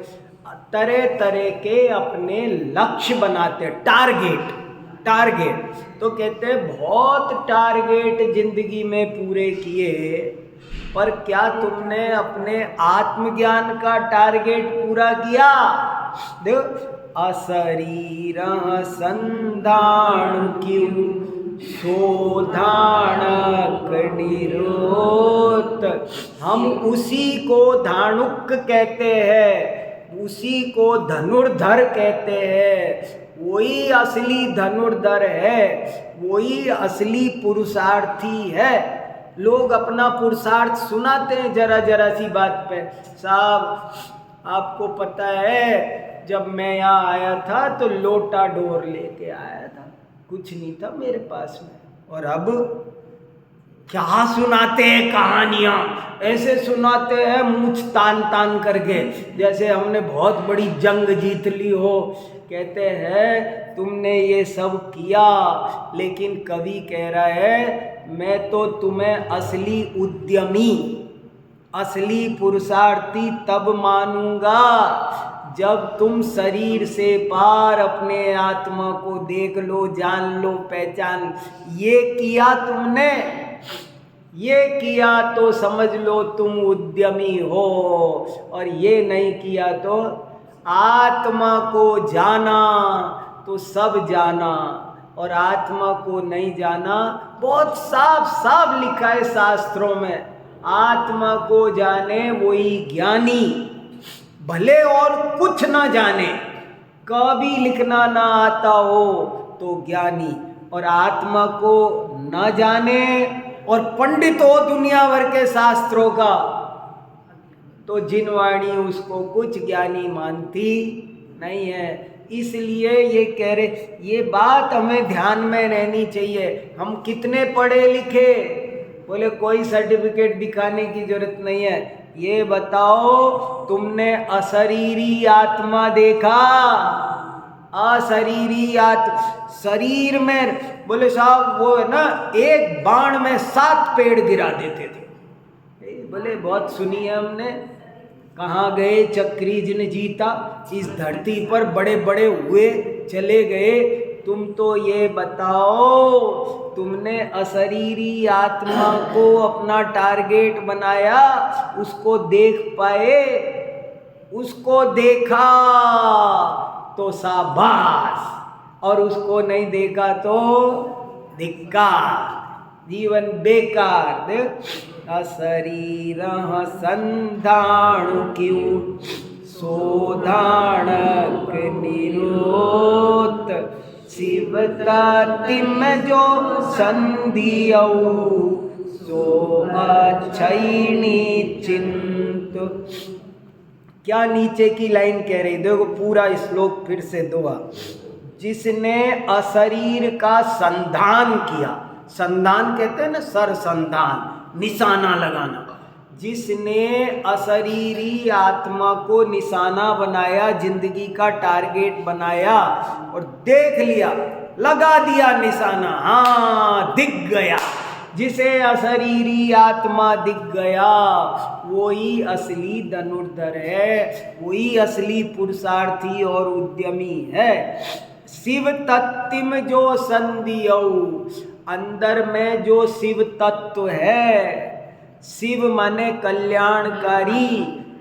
तरह तरह के अपने लक्ष्य बनाते, टारगेट। तो कहते हैं बहुत टारगेट जिंदगी में पूरे किए, पर क्या तुमने अपने आत्मज्ञान का टारगेट पूरा किया? देखो, अशरीर संधाण क्यों शोधाणक निरोत। हम उसी को धाणुक कहते हैं, उसी को धनुर्धर कहते हैं। वही असली धनुर्धर है, वही असली पुरुषार्थी है। लोग अपना पुरुषार्थ सुनाते हैं जरा जरा सी बात पे। साहब आपको पता है, जब मैं यहाँ आया था तो लोटा डोर लेके आया था, कुछ नहीं था मेरे पास में, और अब क्या सुनाते हैं कहानियाँ, ऐसे सुनाते हैं मूछ तान तान करके, जैसे हमने बहुत बड़ी जंग जीत ली हो। कहते हैं तुमने ये सब किया, लेकिन कवि कह रहा है मैं तो तुम्हें असली उद्यमी, असली पुरुषार्थी तब मानूंगा जब तुम शरीर से पार अपने आत्मा को देख लो, जान लो, पहचान। ये किया तुमने, ये किया तो समझ लो तुम उद्यमी हो, और ये नहीं किया तो आत्मा को जाना तो सब जाना, और आत्मा को नहीं जाना। बहुत साफ साफ लिखा है शास्त्रों में, आत्मा को जाने वही ज्ञानी, भले और कुछ ना जाने, कभी लिखना ना आता हो तो ज्ञानी, और आत्मा को न जाने और पंडित हो दुनिया भर के शास्त्रों का तो जिनवाणी उसको कुछ ज्ञानी मानती नहीं है। इसलिए ये कह रहे, ये बात हमें ध्यान में रहनी चाहिए। हम कितने पढ़े लिखे, बोले कोई सर्टिफिकेट दिखाने की जरूरत नहीं है। ये बताओ तुमने अशरीरी आत्मा देखा? अशरीरी आत्मा शरीर में, बोले साहब वो है ना, एक बाण में 7 पेड़ गिरा देते थे। बोले बहुत सुनी है हमने। कहाँ गए चक्री जिन जीता, इस धरती पर बड़े बड़े हुए चले गए। तुम तो ये बताओ तुमने अशरीरी आत्मा को अपना टारगेट बनाया, उसको देख पाए? उसको देखा तो शाबाश, और उसको नहीं देखा तो धिक्कार, जीवन बेकार। देख अशरीर संधाणु क्यों सोधाणक निरोत, शिव तिम जो संधियऊ सो अच्छी चिंत। क्या नीचे की लाइन कह रही, देखो पूरा श्लोक फिर से दोहा। जिसने अशरीर का संधान किया, संधान कहते हैं ना, सर संधान, निशाना लगाना। जिसने अशरीरी आत्मा को निशाना बनाया, जिंदगी का टारगेट बनाया और देख लिया, लगा दिया निशाना, हाँ दिख गया। जिसे अशरीरी आत्मा दिख गया वही असली धनुर्धर है, वही असली पुरुषार्थी और उद्यमी है। शिव तत्व जो संधियऊ, अंदर में जो शिव तत्व है, शिव माने कल्याणकारी,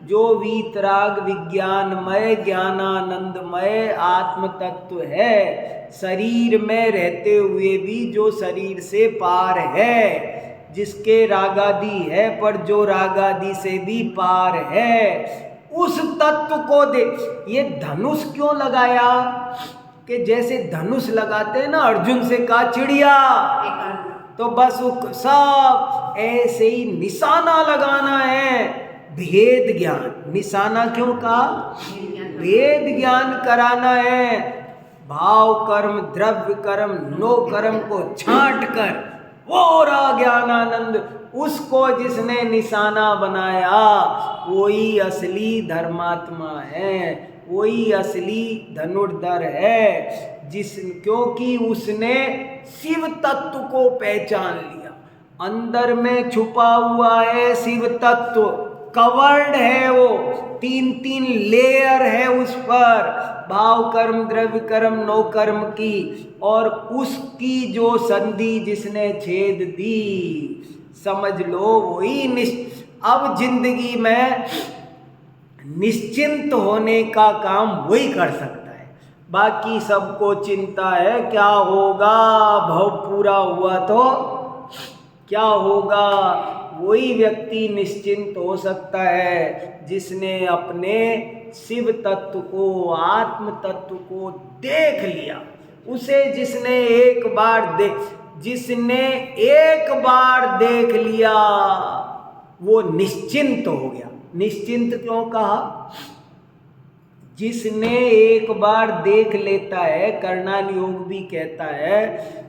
जो वीतराग विज्ञानमय ज्ञानानंदमय आत्म तत्व है, शरीर में रहते हुए भी जो शरीर से पार है, जिसके रागादि है पर जो रागादि से भी पार है, उस तत्व को दे। ये धनुष क्यों लगाया? कि जैसे धनुष लगाते हैं ना, अर्जुन से कहा चिड़िया, तो बस सब ऐसे ही निशाना लगाना है। भेद ज्ञान, निशाना क्यों कहा? भेद ज्ञान कराना है। भाव कर्म, द्रव्य कर्म, नो कर्म को छांट कर वो रहा ज्ञानानंद, उसको जिसने निशाना बनाया वही असली धर्मात्मा है, वही असली धनुर्धर है। क्योंकि उसने शिव तत्व को पहचान लिया। अंदर में छुपा हुआ है शिव तत्व, कवर्ड है वो, 3 लेयर है उस पर, भाव कर्म, द्रव्य कर्म, नो कर्म की, और उसकी जो संधि जिसने छेद दी, समझ लो वही अब जिंदगी में निश्चिंत होने का काम वही कर सकता है। बाकी सबको चिंता है क्या होगा, भव पूरा हुआ तो क्या होगा। वही व्यक्ति निश्चिंत हो सकता है जिसने अपने शिव तत्व को, आत्म तत्व को देख लिया। उसे जिसने एक बार देख लिया वो निश्चिंत हो गया। निश्चिंत क्यों कहा? जिसने एक बार देख लेता है, कर्णान योग भी कहता है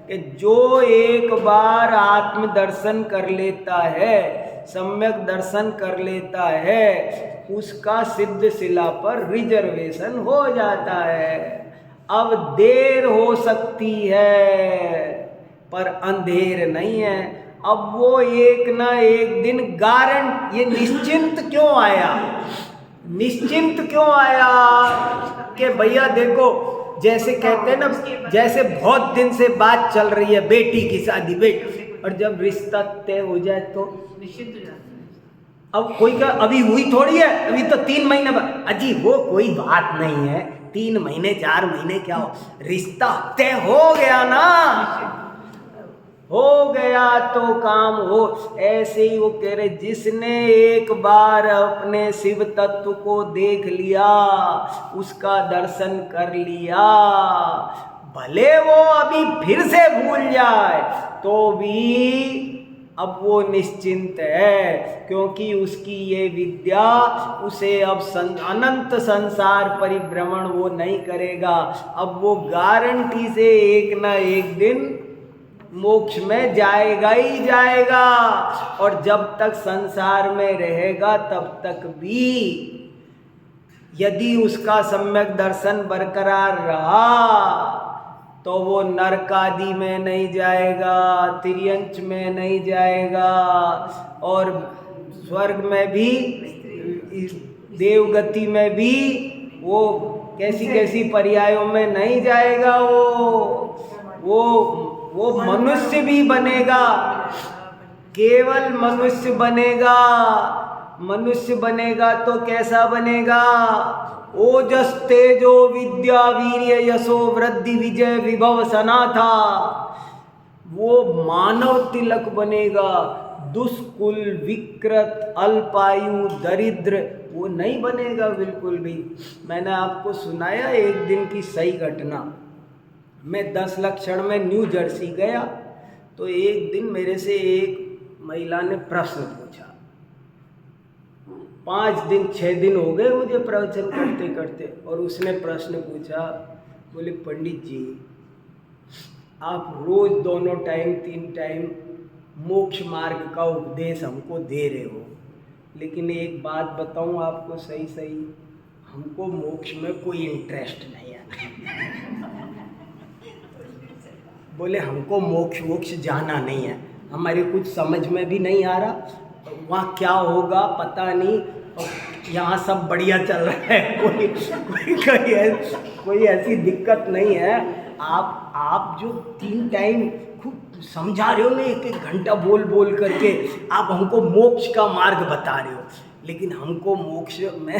कि जो एक बार आत्म दर्शन कर लेता है, सम्यक दर्शन कर लेता है, उसका सिद्ध शिला पर रिजर्वेशन हो जाता है। अब देर हो सकती है पर अंधेर नहीं है। अब वो एक ना एक दिन ये निश्चिंत क्यों आया? निश्चिंत क्यों आया कि भैया देखो, जैसे कहते हैं ना, जैसे बहुत दिन से बात चल रही है बेटी की शादी, बेटी, और जब रिश्ता तय हो जाए तो निश्चित हो जाता है। अब कोई का अभी हुई थोड़ी है, अभी तो 3 महीने बाद, अजी वो कोई बात नहीं है, 3 महीने 4 महीने क्या हो, रिश्ता तय हो गया ना, हो गया तो काम हो। ऐसे ही वो कह रहे, जिसने एक बार अपने शिव तत्व को देख लिया, उसका दर्शन कर लिया, भले वो अभी फिर से भूल जाए तो भी अब वो निश्चिंत है, क्योंकि उसकी ये विद्या उसे अब अनंत संसार परिभ्रमण वो नहीं करेगा। अब वो गारंटी से एक ना एक दिन मोक्ष में जाएगा ही जाएगा, और जब तक संसार में रहेगा तब तक भी यदि उसका सम्यक दर्शन बरकरार रहा तो वो नरक आदि में नहीं जाएगा, तिर्यंच में नहीं जाएगा, और स्वर्ग में भी, देवगति में भी वो कैसी कैसी पर्यायों में नहीं जाएगा। वो मनुष्य भी बनेगा, केवल मनुष्य बनेगा। मनुष्य बनेगा तो कैसा बनेगा? ओजस तेजो विद्या वीर्य यशो वृद्धि विजय विभव सनाथा, वो मानव तिलक बनेगा। दुष्कुल विकृत अल्पायु दरिद्र वो नहीं बनेगा बिल्कुल भी। मैंने आपको सुनाया एक दिन की सही घटना। मैं 10 लक्षण में न्यू जर्सी गया तो एक दिन मेरे से एक महिला ने प्रश्न पूछा। 5 दिन 6 दिन हो गए मुझे प्रवचन करते करते, और उसने प्रश्न पूछा, बोले पंडित जी आप रोज दोनों टाइम 3 टाइम मोक्ष मार्ग का उपदेश हमको दे रहे हो, लेकिन एक बात बताऊं आपको सही सही, हमको मोक्ष में कोई इंटरेस्ट नहीं है। बोले हमको मोक्ष जाना नहीं है, हमारे कुछ समझ में भी नहीं आ रहा, वहाँ क्या होगा पता नहीं, यहाँ सब बढ़िया चल रहा है, कोई ऐसी दिक्कत नहीं है। आप जो 3 टाइम खूब समझा रहे हो ना, 1-1 घंटा बोल बोल करके आप हमको मोक्ष का मार्ग बता रहे हो, लेकिन हमको मोक्ष में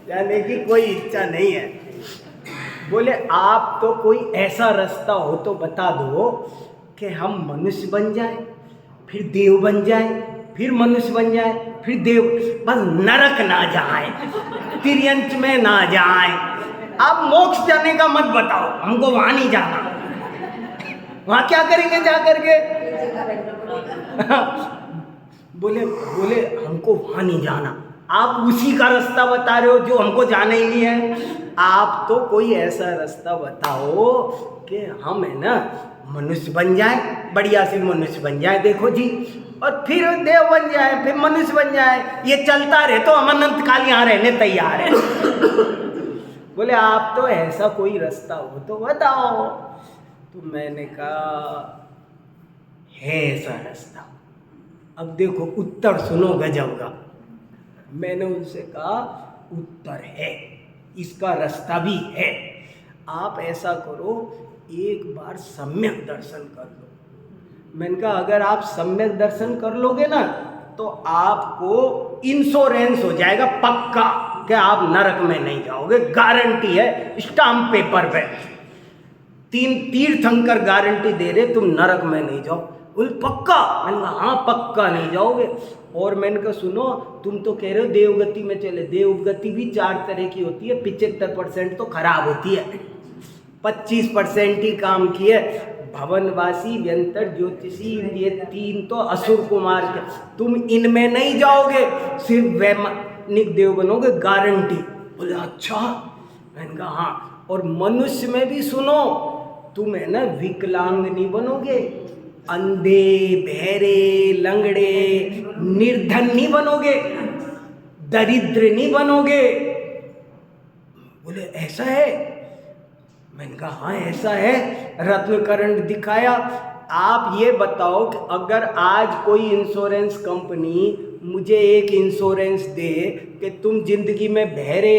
जाने की कोई इच्छा नहीं है। बोले आप तो कोई ऐसा रास्ता हो तो बता दो कि हम मनुष्य बन जाए, फिर देव बन जाए, फिर मनुष्य बन जाए, फिर देव, बस नरक ना जाए, तिर्यंच में ना जाए। आप मोक्ष जाने का मत बताओ, हमको वहां नहीं जाना। वहां क्या करेंगे जा करके? बोले हमको वहां नहीं जाना। आप उसी का रास्ता बता रहे हो जो हमको जाना ही नहीं है। आप तो कोई ऐसा रास्ता बताओ कि हम है ना मनुष्य बन जाए, बढ़िया से मनुष्य बन जाए, देखो जी, और फिर देव बन जाए, फिर मनुष्य बन जाए, ये चलता रहे तो हम अनंत काल यहाँ रहने तैयार है। बोले आप तो ऐसा कोई रास्ता हो तो बताओ। तो मैंने कहा है ऐसा रास्ता। अब देखो उत्तर सुनो गजब का। मैंने उनसे कहा उत्तर है, इसका रास्ता भी है। आप ऐसा करो, एक बार सम्यक दर्शन कर लो। मैंने कहा अगर आप सम्यक दर्शन कर लोगे ना तो आपको इंश्योरेंस हो जाएगा पक्का कि आप नरक में नहीं जाओगे, गारंटी है, स्टाम्प पेपर पे। 3 तीर्थंकर गारंटी दे रहे तुम नरक में नहीं जाओ। बोले पक्का? मैंने कहा हाँ पक्का नहीं जाओगे। और मैंने कहा सुनो, तुम तो कह रहे हो देवगति में चले, देवगति भी 4 तरह की होती है, 75% तो खराब होती है, 25% ही काम की है। भवनवासी, व्यंतर, ज्योतिषी, ये 3 तो असुर कुमार के, तुम इनमें नहीं जाओगे, सिर्फ वैमानिक देव बनोगे, गारंटी। बोले अच्छा? मैंने कहा हाँ। और मनुष्य में भी सुनो, तुम है ना विकलांग नहीं बनोगे, अंधे, बहरे, लंगड़े, निर्धन नहीं बनोगे, दरिद्र नहीं बनोगे, बोले ऐसा है? मैंने कहा हाँ ऐसा है। रत्न करंट दिखाया। आप ये बताओ कि अगर आज कोई इंश्योरेंस कंपनी मुझे एक इंश्योरेंस दे कि तुम जिंदगी में बहरे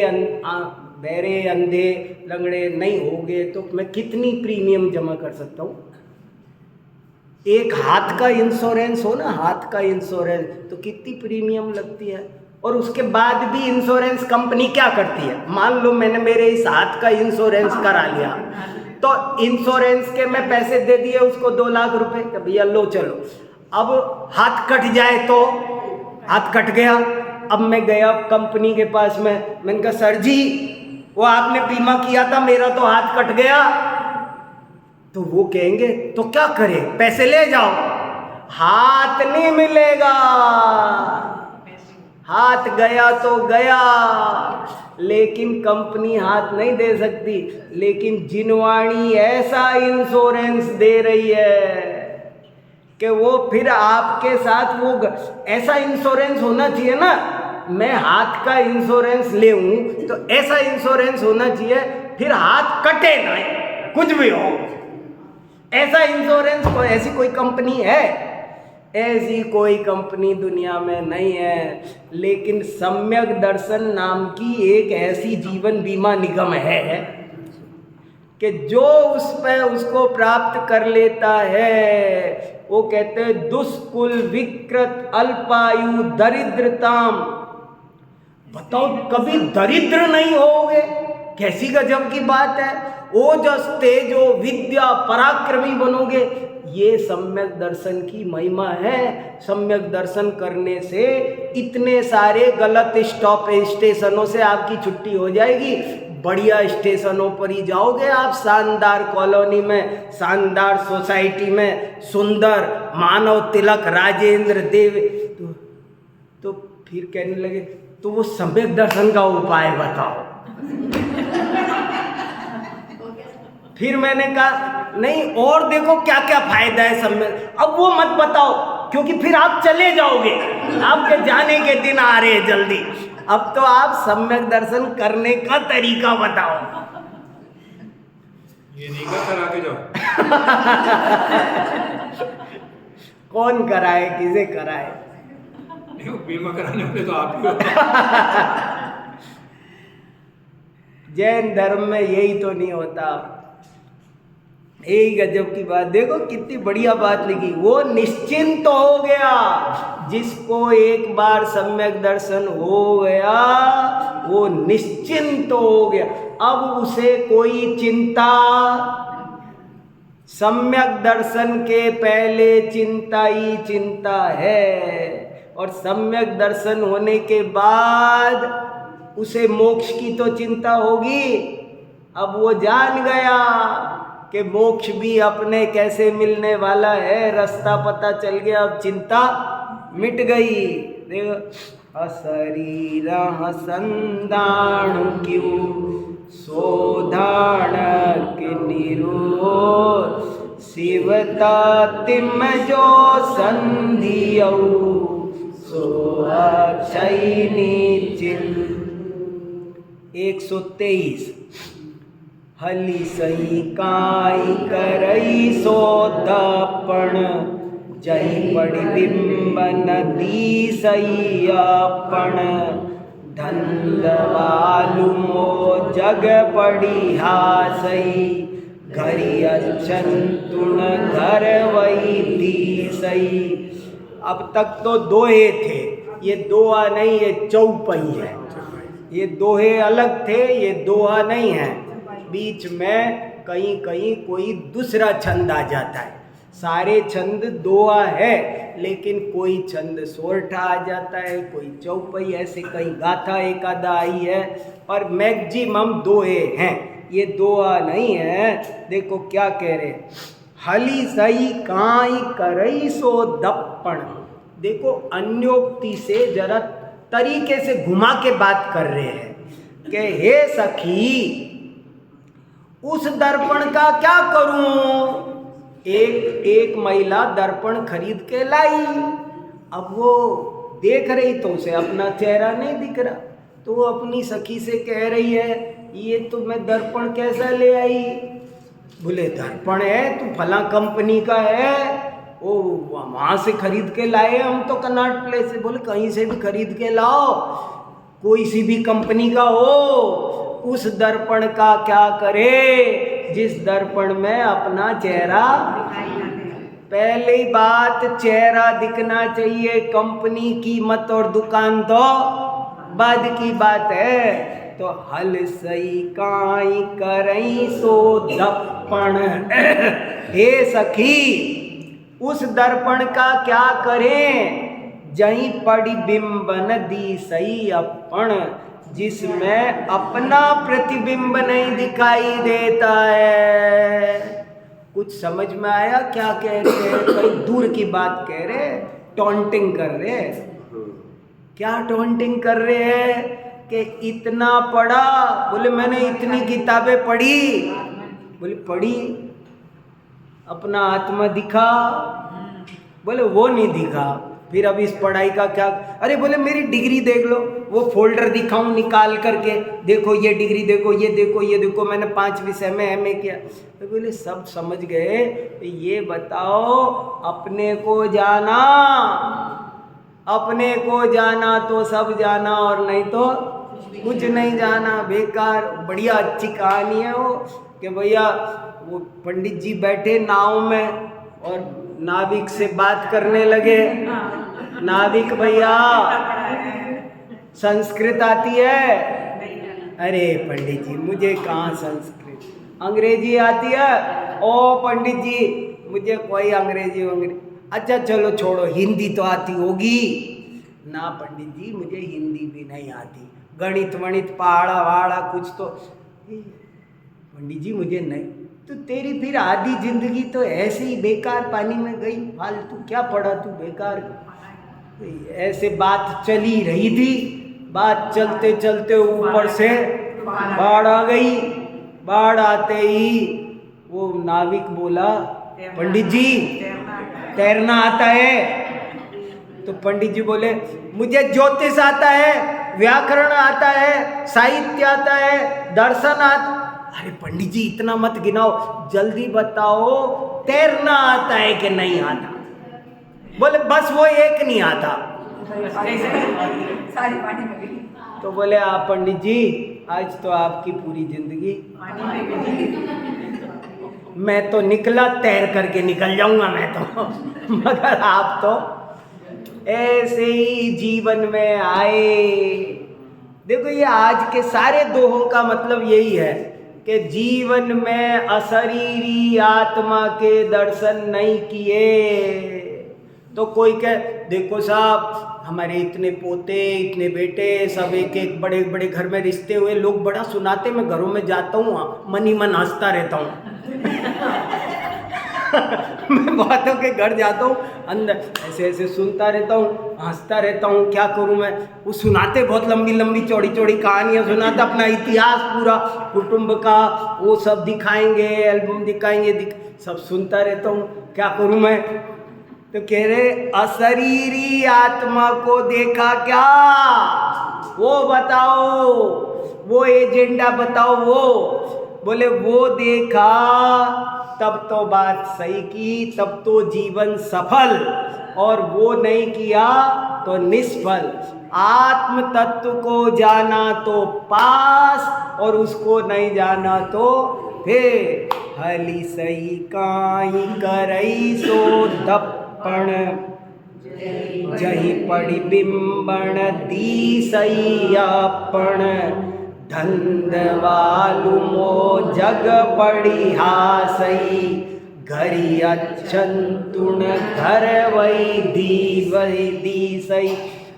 अंधे लंगड़े नहीं होगे, तो मैं कितनी प्रीमियम जमा कर सकता हूँ? एक हाथ का इंश्योरेंस हो ना, हाथ का इंश्योरेंस, तो कितनी प्रीमियम लगती है। और उसके बाद भी इंश्योरेंस कंपनी क्या करती है, मान लो मैंने मेरे इस हाथ का इंश्योरेंस करा लिया, तो इंश्योरेंस के मैं पैसे दे दिए उसको 2 लाख रुपए कि भैया लो चलो। अब हाथ कट जाए तो हाथ कट गया। अब मैं गया कंपनी के पास में, मैंने कहा सर जी वो आपने बीमा किया था, मेरा तो हाथ कट गया। तो वो कहेंगे तो क्या करें, पैसे ले जाओ। हाथ नहीं मिलेगा, हाथ गया तो गया, लेकिन कंपनी हाथ नहीं दे सकती। लेकिन जिनवाणी ऐसा इंश्योरेंस दे रही है कि वो फिर आपके साथ वो ऐसा इंश्योरेंस होना चाहिए ना। मैं हाथ का इंश्योरेंस ले हूं तो ऐसा इंश्योरेंस होना चाहिए फिर हाथ कटे ना, कुछ भी हो। ऐसा इंश्योरेंस ऐसी कोई कंपनी है? ऐसी कोई कंपनी दुनिया में नहीं है। लेकिन सम्यक दर्शन नाम की एक ऐसी जीवन बीमा निगम है कि जो उस पे उसको प्राप्त कर लेता है, वो कहते हैं दुष्कुल विकृत अल्पायु दरिद्रताम। बताओ कभी दरिद्र नहीं होगे, कैसी गजब की बात है। ओजस तेजो विद्या पराक्रमी बनोगे। ये सम्यक दर्शन की महिमा है। सम्यक दर्शन करने से इतने सारे गलत स्टॉप स्टेशनों से आपकी छुट्टी हो जाएगी। बढ़िया स्टेशनों पर ही जाओगे आप, शानदार कॉलोनी में, शानदार सोसाइटी में, सुंदर मानव तिलक राजेंद्र देव। तो फिर कहने लगे तो वो सम्यक दर्शन का उपाय बताओ। फिर मैंने कहा नहीं और देखो क्या क्या फायदा है सम्यक। अब वो मत बताओ क्योंकि फिर आप चले जाओगे, आपके जाने के दिन आ रहे हैं जल्दी। अब तो आप सम्यक दर्शन करने का तरीका बताओ। ये नहीं कर करा के जाओ। कौन कराए, किसे कराए? बीमा कराने वाले तो आप ही हो। जैन धर्म में यही तो नहीं होता। यही गजब की बात, देखो कितनी बढ़िया बात लिखी। वो निश्चिंत हो गया जिसको एक बार सम्यक दर्शन हो गया, वो निश्चिंत हो गया। अब उसे कोई चिंता, सम्यक दर्शन के पहले चिंता ही चिंता है, और सम्यक दर्शन होने के बाद उसे मोक्ष की तो चिंता होगी। अब वो जान गया कि मोक्ष भी अपने कैसे मिलने वाला है, रास्ता पता चल गया, अब चिंता मिट गई। देखो अशरीर संदाणु क्यों सोधाण के निरोध शिवता तिम जो संधियौ सो अक्षयनी चिल। 123 हली सही काई करई सो दपण जही पड़ी बिंब नदी सही अपन धंधवालु मो जग पड़ी हासई घरी अच्छन तुण घर वही दी सही। अब तक तो दोहे थे, ये दोहा नहीं, ये चौपाई है। ये दोहे अलग थे, ये दोहा नहीं है। बीच में कहीं कहीं कोई दूसरा छंद आ जाता है। सारे छंद दोहा है, लेकिन कोई छंद सोरठा आ जाता है, कोई चौपाई, ऐसे कहीं गाथा एक आधा आई है, पर मैक्सिमम दोहे हैं, ये दोहा नहीं है। देखो क्या कह रहे, हली सही काई करई सो दप्पण। देखो अन्योक्ति से जरा तरीके से घुमा के बात कर रहे हैं कि हे सखी उस दर्पण का क्या करूं। एक महिला दर्पण खरीद के लाई, अब वो देख रही तो उसे अपना चेहरा नहीं दिख रहा, तो वो अपनी सखी से कह रही है ये तो मैं दर्पण कैसा ले आई? बोले दर्पण है तो फला कंपनी का है, ओ वहाँ से खरीद के लाए हम तो कनॉट प्लेस से। बोले कहीं से भी खरीद के लाओ, कोई सी भी कंपनी का हो, उस दर्पण का क्या करे जिस दर्पण में अपना चेहरा, पहली बात चेहरा दिखना चाहिए, कंपनी कीमत और दुकान तो बाद की बात है। तो हल सही काई करई सो दर्पण हे सखी, उस दर्पण का क्या करें, जहीं पड़ी बिंबन दी सही अपन, जिसमें अपना प्रतिबिंब नहीं दिखाई देता है। कुछ समझ में आया क्या कह रहे हैं? कहीं दूर की बात कह रहे, टॉन्टिंग कर रहे। क्या टॉन्टिंग कर रहे हैं कि इतना पढ़ा? बोले मैंने इतनी किताबें पढ़ी। बोले पढ़ी, अपना आत्मा दिखा? बोले वो नहीं दिखा। फिर अब इस पढ़ाई का क्या? अरे बोले मेरी डिग्री देख लो, वो फोल्डर दिखाऊं निकाल करके, देखो ये डिग्री, देखो ये, देखो ये, देखो मैंने 5 विषय में MA किया। तो बोले सब समझ गए, ये बताओ अपने को जाना, अपने को जाना तो सब जाना और नहीं तो कुछ नहीं जाना, बेकार। बढ़िया अच्छी कहानी है वो कि भैया वो पंडित जी बैठे नाव में और नाविक से बात करने लगे। नाविक भैया संस्कृत आती है? अरे पंडित जी मुझे कहाँ संस्कृत, अंग्रेजी आती है? ओ पंडित जी मुझे कोई अंग्रेजी। अच्छा चलो छोड़ो, हिंदी तो आती होगी ना? पंडित जी मुझे हिंदी भी नहीं आती, गणित वणित पहाड़ा वहाड़ा कुछ तो। पंडित जी मुझे नहीं। तो तेरी फिर आधी जिंदगी तो ऐसे ही बेकार पानी में गई, फालतू क्या पढ़ा तू बेकार। ऐसे बात चली रही थी, बात चलते चलते ऊपर से बाढ़ आ गई। बाढ़ आते ही वो नाविक बोला पंडित जी तैरना आता है? तो पंडित जी बोले मुझे ज्योतिष आता है, व्याकरण आता है, साहित्य आता है, दर्शन आता। अरे पंडित जी इतना मत गिनाओ, जल्दी बताओ तैरना आता है कि नहीं आता? बोले बस वो एक नहीं आता। तो बोले आप पंडित जी आज तो आपकी पूरी जिंदगी, मैं तो निकला तैर करके निकल जाऊंगा मैं तो, मगर आप तो ऐसे ही जीवन में आए। देखो ये आज के सारे दोहों का मतलब यही है कि जीवन में अशरीरी आत्मा के दर्शन नहीं किए तो कोई कह देखो साहब हमारे इतने पोते इतने बेटे सब एक एक बड़े बड़े घर में रिश्ते हुए, लोग बड़ा सुनाते, मैं घरों में जाता हूँ मन ही मन हंसता रहता हूँ। मैं बहुतों के घर जाता हूँ, अंदर ऐसे ऐसे सुनता रहता हूँ, हंसता रहता हूँ। क्या करूँ मैं? वो सुनाते बहुत लंबी लंबी चौड़ी चौड़ी कहानियाँ सुनाते, अपना इतिहास पूरा कुटुंब का वो सब दिखाएंगे, एल्बम दिखाएंगे, सब सुनता रहता हूँ। क्या करूँ मैं? तो कह रहे अशरीरी आत्मा को देखा क्या? वो बताओ, वो एजेंडा बताओ। वो बोले वो देखा तब तो बात सही की, तब तो जीवन सफल, और वो नहीं किया तो निष्फल। आत्म तत्व को जाना तो पास और उसको नहीं जाना तो फिर हली सही काई करई सो दप्पण, जही पड़ी बिंबण दी सही अपन, धंधवालु मो जग पड़ी हासई, घरी अच्छंतुण घर वही दी सई।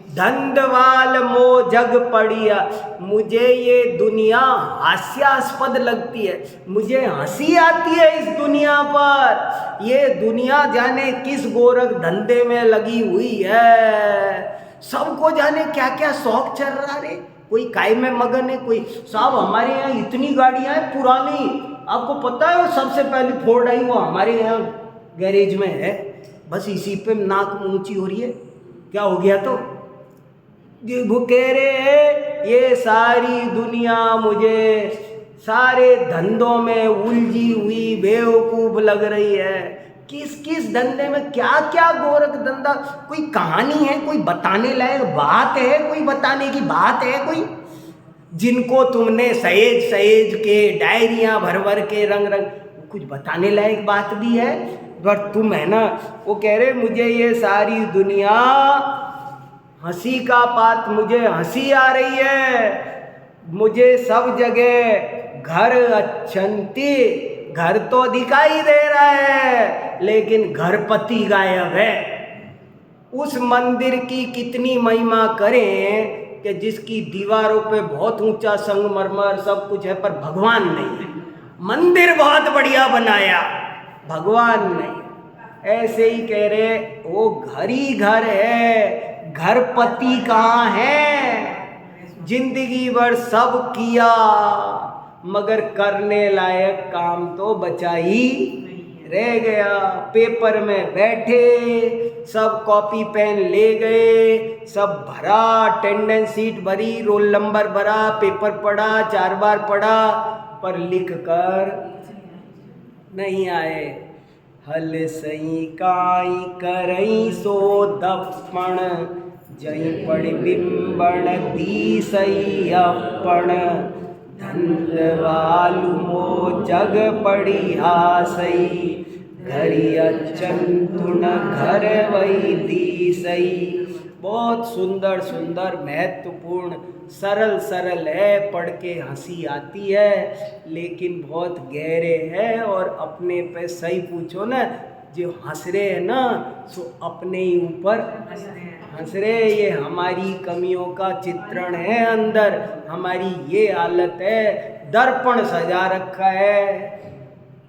धंधवाल मो जग पड़िया, मुझे ये दुनिया हास्यास्पद लगती है, मुझे हंसी आती है इस दुनिया पर। ये दुनिया जाने किस गोरख धंधे में लगी हुई है, सबको जाने क्या क्या शौक चल रहा रे, कोई काय में मगन है, कोई साहब हमारे यहाँ इतनी गाड़ियाँ हैं पुरानी, आपको पता है वो सबसे पहले फोर्ड आई वो हमारे यहाँ गैरेज में है, बस इसी पे नाक ऊंची हो रही है। क्या हो गया? तो ये भूखे रे ये सारी दुनिया मुझे सारे धंधों में उलझी हुई बेवकूफ लग रही है। किस किस धंधे में क्या क्या गोरख धंधा, कोई कहानी है, कोई बताने लायक बात है, कोई बताने की बात है कोई? जिनको तुमने सहेज सहेज के डायरियां भर भर के रंग रंग, कुछ बताने लायक बात भी है? पर तुम है ना, वो कह रहे मुझे ये सारी दुनिया हंसी का पात, मुझे हंसी आ रही है, मुझे सब जगह घर अच्छंती, घर तो दिखाई दे रहा है लेकिन घरपति गायब है। उस मंदिर की कितनी महिमा करें कि जिसकी दीवारों पे बहुत ऊंचा संगमरमर सब कुछ है पर भगवान नहीं है। मंदिर बहुत बढ़िया बनाया, भगवान नहीं। ऐसे ही कह रहे वो घर ही घर है, घरपति कहाँ है? जिंदगी भर सब किया मगर करने लायक काम तो बचा ही रह गया। पेपर में बैठे, सब कॉपी पेन ले गए, सब भरा, अटेंडेंस सीट भरी, रोल नंबर भरा, पेपर पढ़ा, 4 बार पढ़ा, पर लिख कर नहीं आए। हल सही काई करई सो दप्पण, जई पड़ बिंबण दी सही अपन, धनवालु मो जग पड़ी हासई, घरी अचंतुन घर वही दी सही। बहुत सुंदर सुंदर महत्वपूर्ण, सरल सरल है, पढ़ के हंसी आती है लेकिन बहुत गहरे है। और अपने पे सही पूछो ना, जो हंस रहे हैं ना सो अपने ही ऊपर हंस रहे। ये हमारी कमियों का चित्रण है, अंदर हमारी ये हालत है। दर्पण सजा रखा है,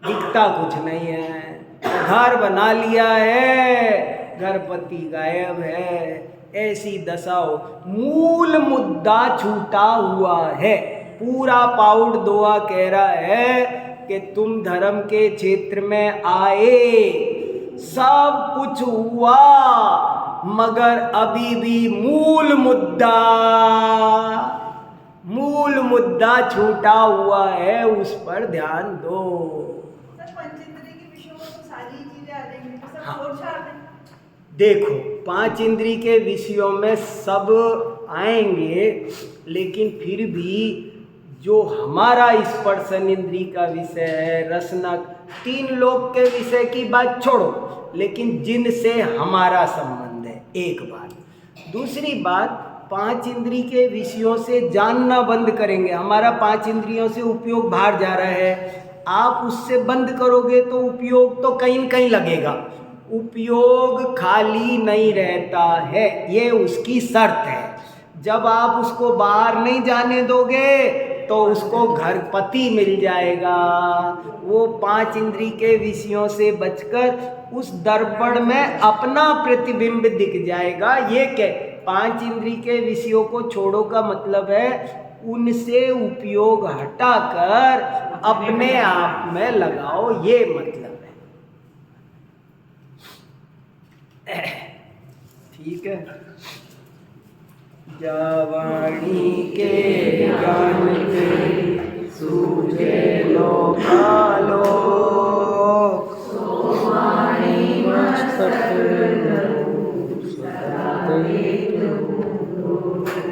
दिखता कुछ नहीं है। घर बना लिया है, घरपति गायब है। ऐसी दशा हो, मूल मुद्दा छूटा हुआ है। पूरा पाउड दोआ कह रहा है कि तुम धर्म के क्षेत्र में आए, सब कुछ हुआ मगर अभी भी मूल मुद्दा छूटा हुआ है, उस पर ध्यान दो। पंचेंद्रिय के विषयों में तो सारी चीजें आ जाएंगी, तो सब हाँ। छोड़ छाड़ दें। देखो 5 इंद्रिय के विषयों में सब आएंगे, लेकिन फिर भी जो हमारा स्पर्शन इंद्रिय का विषय है, रसनक, 3 लोक के विषय की बात छोड़ो, लेकिन जिनसे हमारा संबंध है, एक बात। दूसरी बात, 5 इंद्रिय के विषयों से जानना बंद करेंगे, हमारा 5 इंद्रियों से उपयोग बाहर जा रहा है, आप उससे बंद करोगे तो उपयोग तो कहीं न कहीं लगेगा। उपयोग खाली नहीं रहता है, ये उसकी शर्त है। जब आप उसको बाहर नहीं जाने दोगे तो उसको घरपति मिल जाएगा। वो 5 इंद्रिय के विषयों से बचकर उस दर्पण में अपना प्रतिबिंब दिख जाएगा। ये क्या, 5 इंद्रिय के विषयों को छोड़ो का मतलब है उनसे उपयोग हटाकर अपने आप में लगाओ, ये मतलब है। ठीक है। जावाणी के ज्ञान के